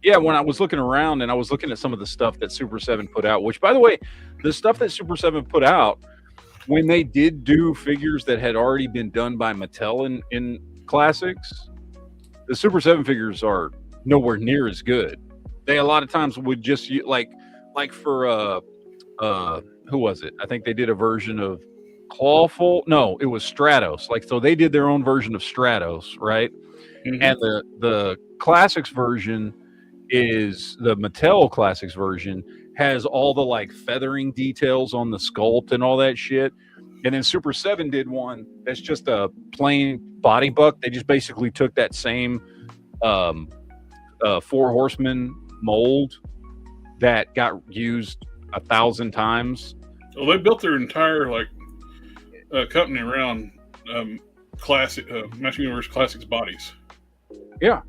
yeah, when I was looking around and I was looking at some of the stuff that Super 7 put out, which by the way, the stuff that Super 7 put out, when they did do figures that had already been done by Mattel in Classics, the Super 7 figures are nowhere near as good. They a lot of times would just like for who was it? I think they did a version of Clawful. No, it was Stratos. So they did their own version of Stratos, right? Mm-hmm. And the Classics version is the Mattel Classics version has all the feathering details on the sculpt and all that shit. And then Super 7 did one that's just a plain body buck. They just basically took that same Four Horsemen mold that got used 1,000 times. Well, they built their entire company around classic Master Universe Classics bodies. Yeah,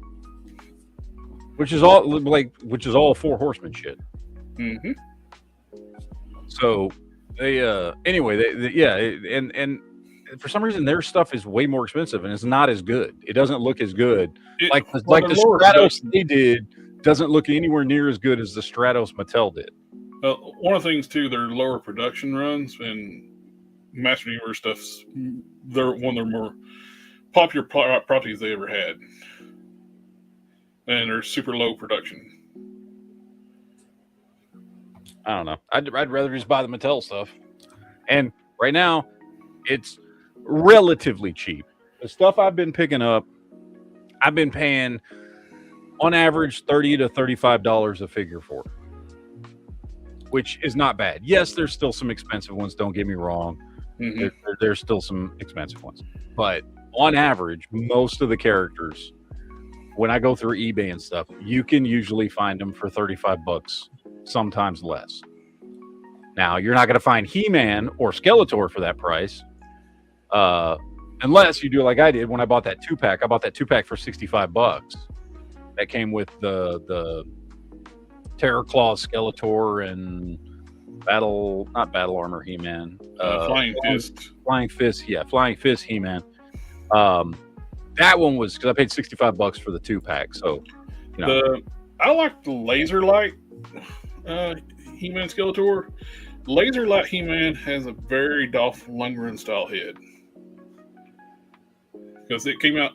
which is all Four Horsemen shit. Mm-hmm. So they and for some reason their stuff is way more expensive and it's not as good. It doesn't look as good. The Stratos they did doesn't look anywhere near as good as the Stratos Mattel did. One of the things too, their lower production runs and Master Universe stuff's they're one of their more popular properties they ever had, and they're super low production. I don't know. I'd rather just buy the Mattel stuff, and right now it's relatively cheap. The stuff I've been picking up, I've been paying on average $30 to $35 a figure for, which is not bad. Yes, there's still some expensive ones. Don't get me wrong. Mm-hmm. There's still some expensive ones, but on average, most of the characters, when I go through eBay and stuff, you can usually find them for $35, sometimes less. Now, you're not going to find He-Man or Skeletor for that price, unless you do like I did when I bought that 2-pack. I bought that 2-pack for $65. That came with the Terror Claw Skeletor and not Battle Armor He-Man. Flying Fist. Flying Fist He-Man. That one was because I paid $65 for the 2-pack. So, I like the Laser Light He-Man Skeletor. Laser Light He-Man has a very Dolph Lundgren style head because it came out.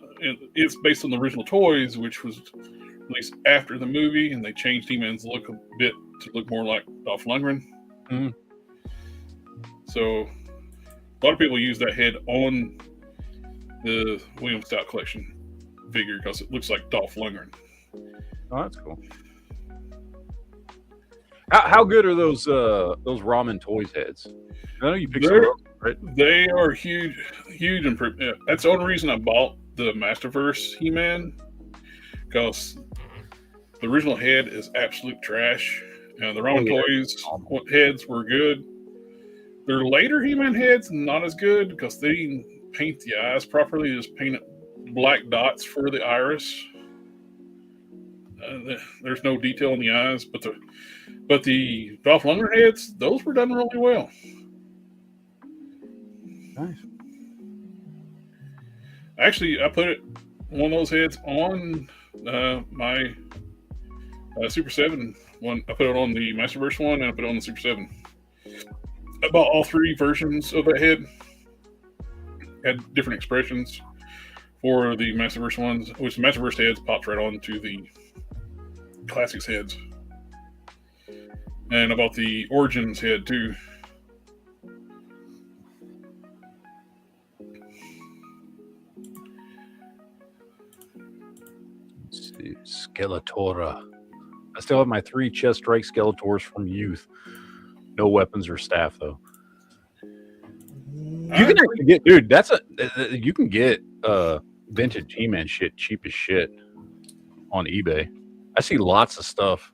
It's based on the original toys, which was released after the movie, and they changed He-Man's look a bit to look more like Dolph Lundgren. Mm-hmm. So a lot of people use that head on the William Stout collection figure because it looks like Dolph Lundgren. Oh, that's cool. How good are those Ramen Toys heads? I know you picked some up, right? They are huge improvement. That's the only reason I bought the Masterverse He-Man, because the original head is absolute trash. And the Ramen Toys heads were good. Their later He-Man heads not as good because they didn't paint the eyes properly. They just painted black dots for the iris. There's no detail in the eyes, but the Dolph Lundgren heads, those were done really well. Nice. Actually, I put one of those heads on my Super 7 one. I put it on the Masterverse one, and I put it on the Super 7. I bought all 3 versions of that head. Had different expressions for the Masterverse ones, which the Masterverse heads popped right onto the Classics heads. And I bought the Origins head too. Let's see. Skeletora. I still have my 3 chest strike Skeletors from youth. No weapons or staff though. You can actually get, dude. You can get vintage He-Man shit cheap as shit on eBay. I see lots of stuff,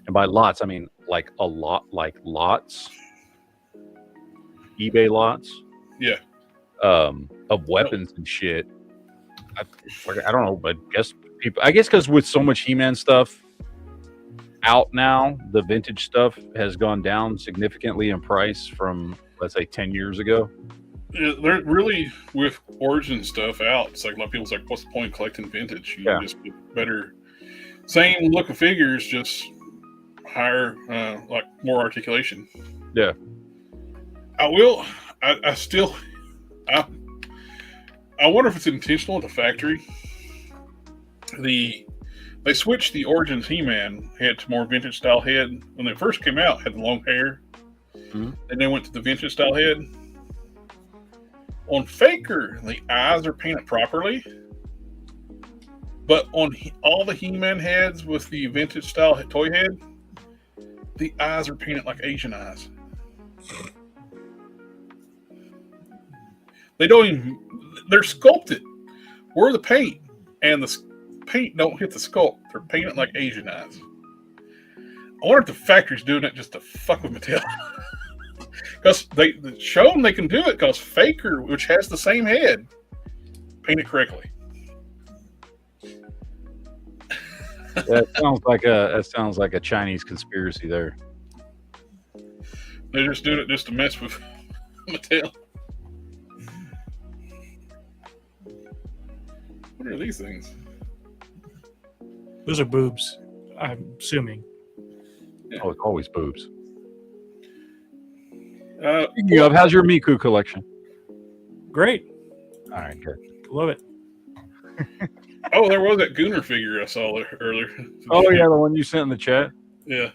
and by lots I mean like a lot, like lots. eBay lots, Yeah, of weapons and shit. I don't know, but I guess because with so much He-Man stuff out now, the vintage stuff has gone down significantly in price from, let's say, 10 years ago. they're really, with Origin stuff out, it's like a lot of people's like, what's the point of collecting vintage? You just get better, same look of figures, just higher, like more articulation. Yeah. I wonder if it's intentional at the factory. They switched the Origins He-Man head to more vintage style head. When they first came out, had the long hair. Mm-hmm. And then went to the vintage style head. On Faker, the eyes are painted properly. But on all the He-Man heads with the vintage style toy head, the eyes are painted like Asian eyes. They don't even, they're sculpted. Where the paint and the paint don't hit the sculpt. They're painted like Asian eyes. I wonder if the factory's doing it just to fuck with Mattel. Because they show them they can do it, because Faker, which has the same head, painted correctly. That sounds like a Chinese conspiracy there. They're just doing it just to mess with Mattel. What are these things? Those are boobs, I'm assuming. Yeah. Oh, it's always boobs. Speaking of, how's your Miku collection? Great. All right, good. Love it. Oh, there was that Gooner figure I saw earlier. Oh yeah, the one you sent in the chat. Yeah.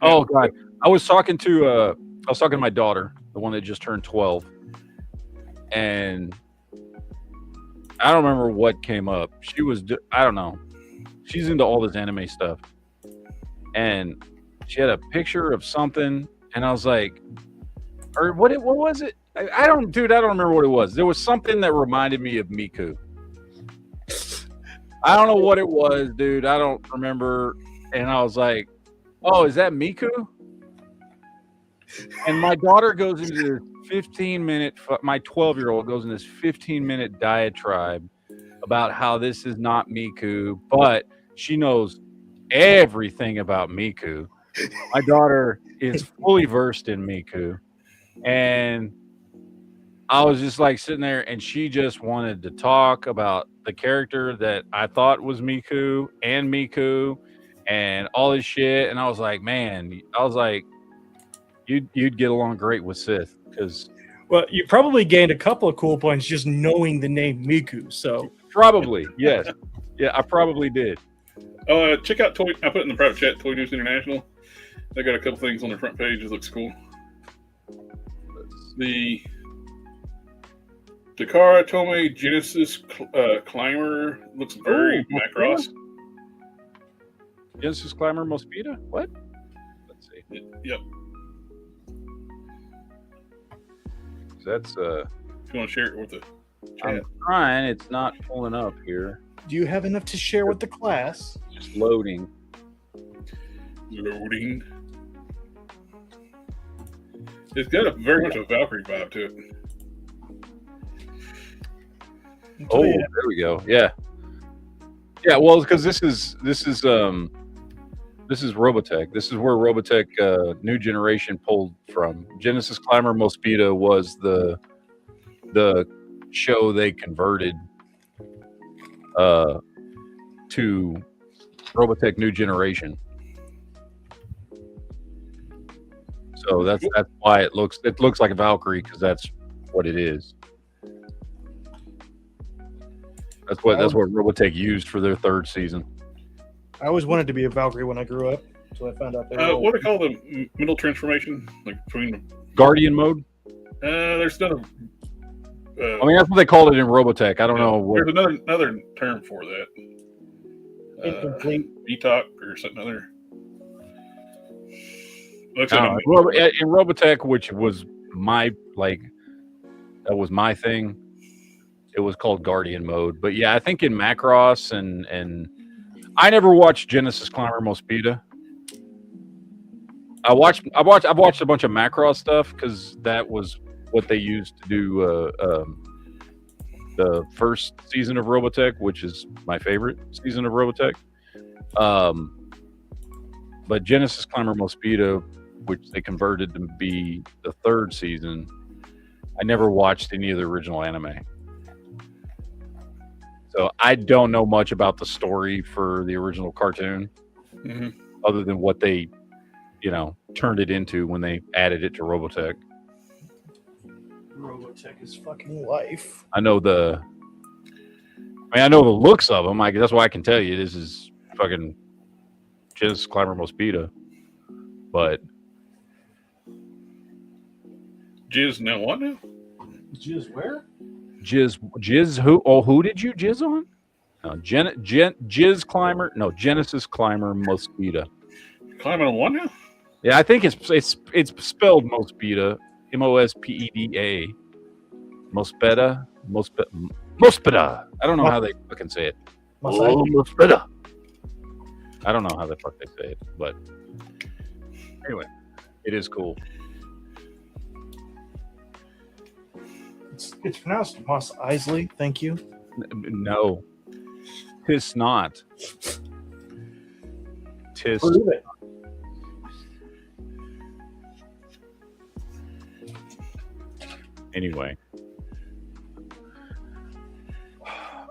Oh god, I was talking to my daughter, the one that just turned 12, and I don't remember what came up. I don't know. She's into all this anime stuff, and she had a picture of something, and I was like, or what was it? I don't remember what it was. There was something that reminded me of Miku. I don't know what it was, dude. I don't remember. And I was like, oh, is that Miku? And my daughter goes into this 15-minute, my 12-year-old goes in this 15-minute diatribe about how this is not Miku, but she knows everything about Miku. My daughter is fully versed in Miku. And I was just like sitting there, and she just wanted to talk about the character that I thought was Miku and all this shit. And I was like, man, you'd get along great with Sith, because Well, you probably gained a couple of cool points just knowing the name Miku. So probably, yes. Yeah, I probably did. Check out Toy. I put it in the private chat. Toy News International. They got a couple things on their front page. It looks cool. The Takara Tomy Genesis Climber looks very Macross. Genesis Climber Mosquito? What? Let's see. Yep. That's If you want to share it with the chat. I'm trying. It's not pulling up here. Do you have enough to share with the class? Just loading. Loading. It's got a very much a Valkyrie vibe to it. Oh, there we go. Yeah. Yeah, well, because this is Robotech. This is where Robotech New Generation pulled from. Genesis Climber Mosquito was the show they converted to Robotech New Generation. So that's why it looks like a Valkyrie, because that's what it is. That's what Robotech used for their third season. I always wanted to be a Valkyrie when I grew up, so I found out they were What do they call the middle transformation? Like between Guardian mode. there's another. I mean, that's what they called it in Robotech. I don't know what. There's another term for that. incomplete. VTOC or something other. In Robotech, which was my that was my thing. It was called Guardian mode, but yeah, I think in Macross and I never watched Genesis Climber Mospeada. I've watched a bunch of Macross stuff because that was what they used to do the first season of Robotech, which is my favorite season of Robotech. But Genesis Climber Mospeada, which they converted to be the third season, I never watched any of the original anime. So I don't know much about the story for the original cartoon, other than what they, turned it into when they added it to Robotech. Robotech is fucking life. I know the looks of them. That's why I can tell you this is fucking Genesis Climber Mospeada. But Jizz now what now? Jizz where? Jizz who? Oh, who did you jizz on? No, Jizz Climber. No, Genesis Climber Mospeada. Climbing on what now? Yeah, I think it's spelled Mospeada, Mospeda, Mospeda. I don't know how they fucking say it. Mospeda. I don't know how the fuck they say it, but anyway, it is cool. It's pronounced Mos Eisley. Thank you. No, tis not. Tis. Prove it. Anyway.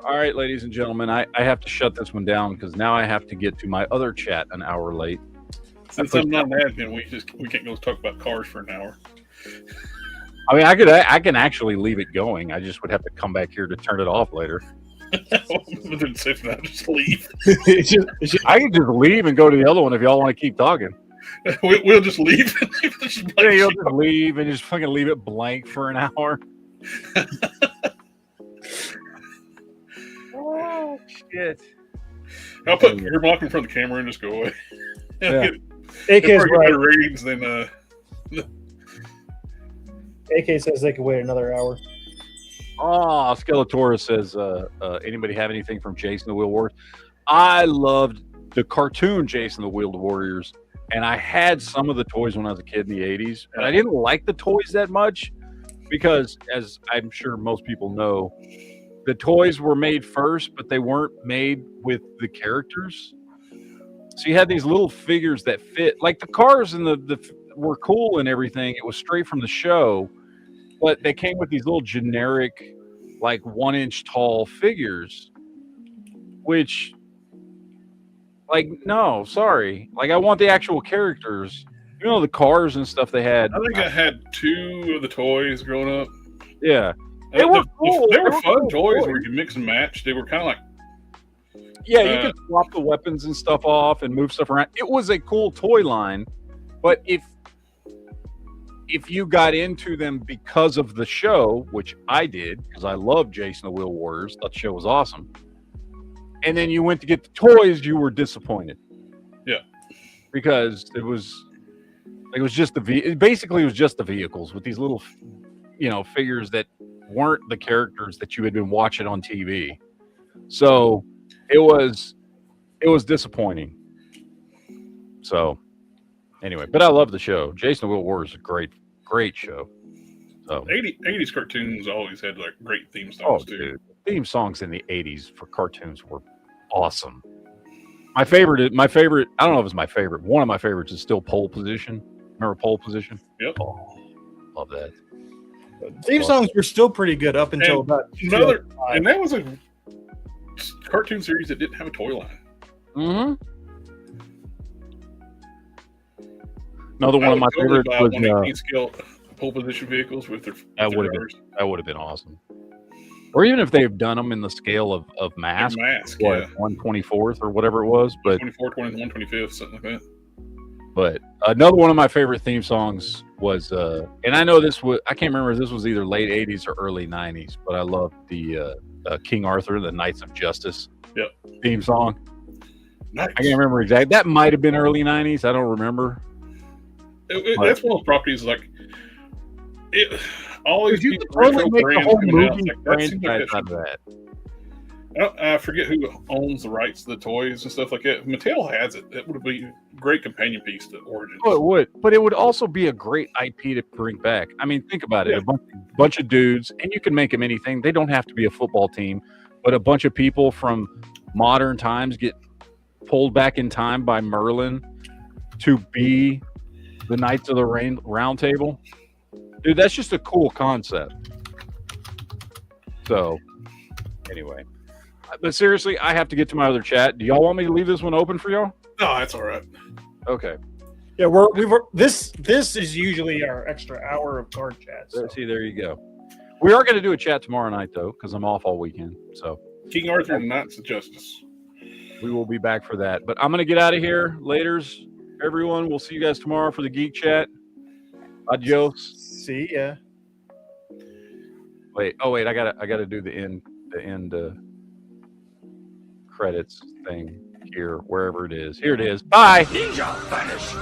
All right, ladies and gentlemen, I have to shut this one down because now I have to get to my other chat an hour late. Since I'm not an admin, we can't go talk about cars for an hour. I mean, I can actually leave it going. I just would have to come back here to turn it off later. Just leave. I can just leave and go to the other one if y'all want to keep talking. We'll just leave. Yeah, you'll just leave and just fucking leave it blank for an hour. Oh shit! I'll put your blocking from the camera and just go away. Yeah. AK's right. Better ratings than AK says they can wait another hour. Oh, Skeletor says, anybody have anything from Jason the Wheel Warriors? I loved the cartoon Jason the Wheel Warriors, and I had some of the toys when I was a kid in the 80s, and I didn't like the toys that much because, as I'm sure most people know, the toys were made first, but they weren't made with the characters. So you had these little figures that fit, like the cars and the were cool and everything. It was straight from the show, but they came with these little generic, like 1 inch tall figures, which, like, no, sorry. Like, I want the actual characters. The cars and stuff they had. I think I had 2 of the toys growing up. Yeah. They were cool. They were fun toys where you could mix and match. They were kind of like... Yeah, you could swap the weapons and stuff off and move stuff around. It was a cool toy line, but if you got into them because of the show, which I did, because I loved Jason the Wheel Warriors, that show was awesome, and then you went to get the toys, you were disappointed. Yeah. Because it was just basically it was just the vehicles with these little, figures that weren't the characters that you had been watching on TV. So it was disappointing. So anyway, but I love the show. Jason the Wheel Warriors is a great show. So 80s cartoons always had like great theme songs too. Dude, theme songs in the 80s for cartoons were awesome. My favorite, I don't know if it's my favorite. One of my favorites is still Pole Position. Remember Pole Position? Yep. Oh, love that. Theme songs were still pretty good up until about and that was a cartoon series that didn't have a toy line. Mm-hmm. Another one of my favorites was 118 scale pole position vehicles with their that would have been awesome. Or even if they've done them in the scale of mask, yeah. 124th or whatever it was, but 24, 21, 25th, something like that. But another one of my favorite theme songs was, and I know this was, I can't remember if this was either late 80s or early 90s, but I loved the King Arthur, the Knights of Justice theme song. Nice. I can't remember exactly. That might have been early 90s. I don't remember. That's one of those properties like it. Always you these could totally retro make the brands whole coming out. movie Like, that seems like franchise that out of that. I forget who owns the rights to the toys and stuff like that. Mattel has it. It would be a great companion piece to Origins. Oh, it would, but it would also be a great IP to bring back. I mean, think about it: a bunch of dudes, and you can make them anything. They don't have to be a football team, but a bunch of people from modern times get pulled back in time by Merlin to be the Knights of the Round Table. Dude, that's just a cool concept. So, anyway. But seriously, I have to get to my other chat. Do y'all want me to leave this one open for y'all? No, that's all right. Okay. Yeah, this is usually our extra hour of card chat. So. See, there you go. We are going to do a chat tomorrow night, though, because I'm off all weekend. So King Arthur and Knights of Justice. We will be back for that. But I'm going to get out of here. Laters, everyone. We'll see you guys tomorrow for the Geek Chat. Adios. See ya. Wait, I gotta do the end credits thing here, wherever it is. Here it is. Bye. Ninja vanish.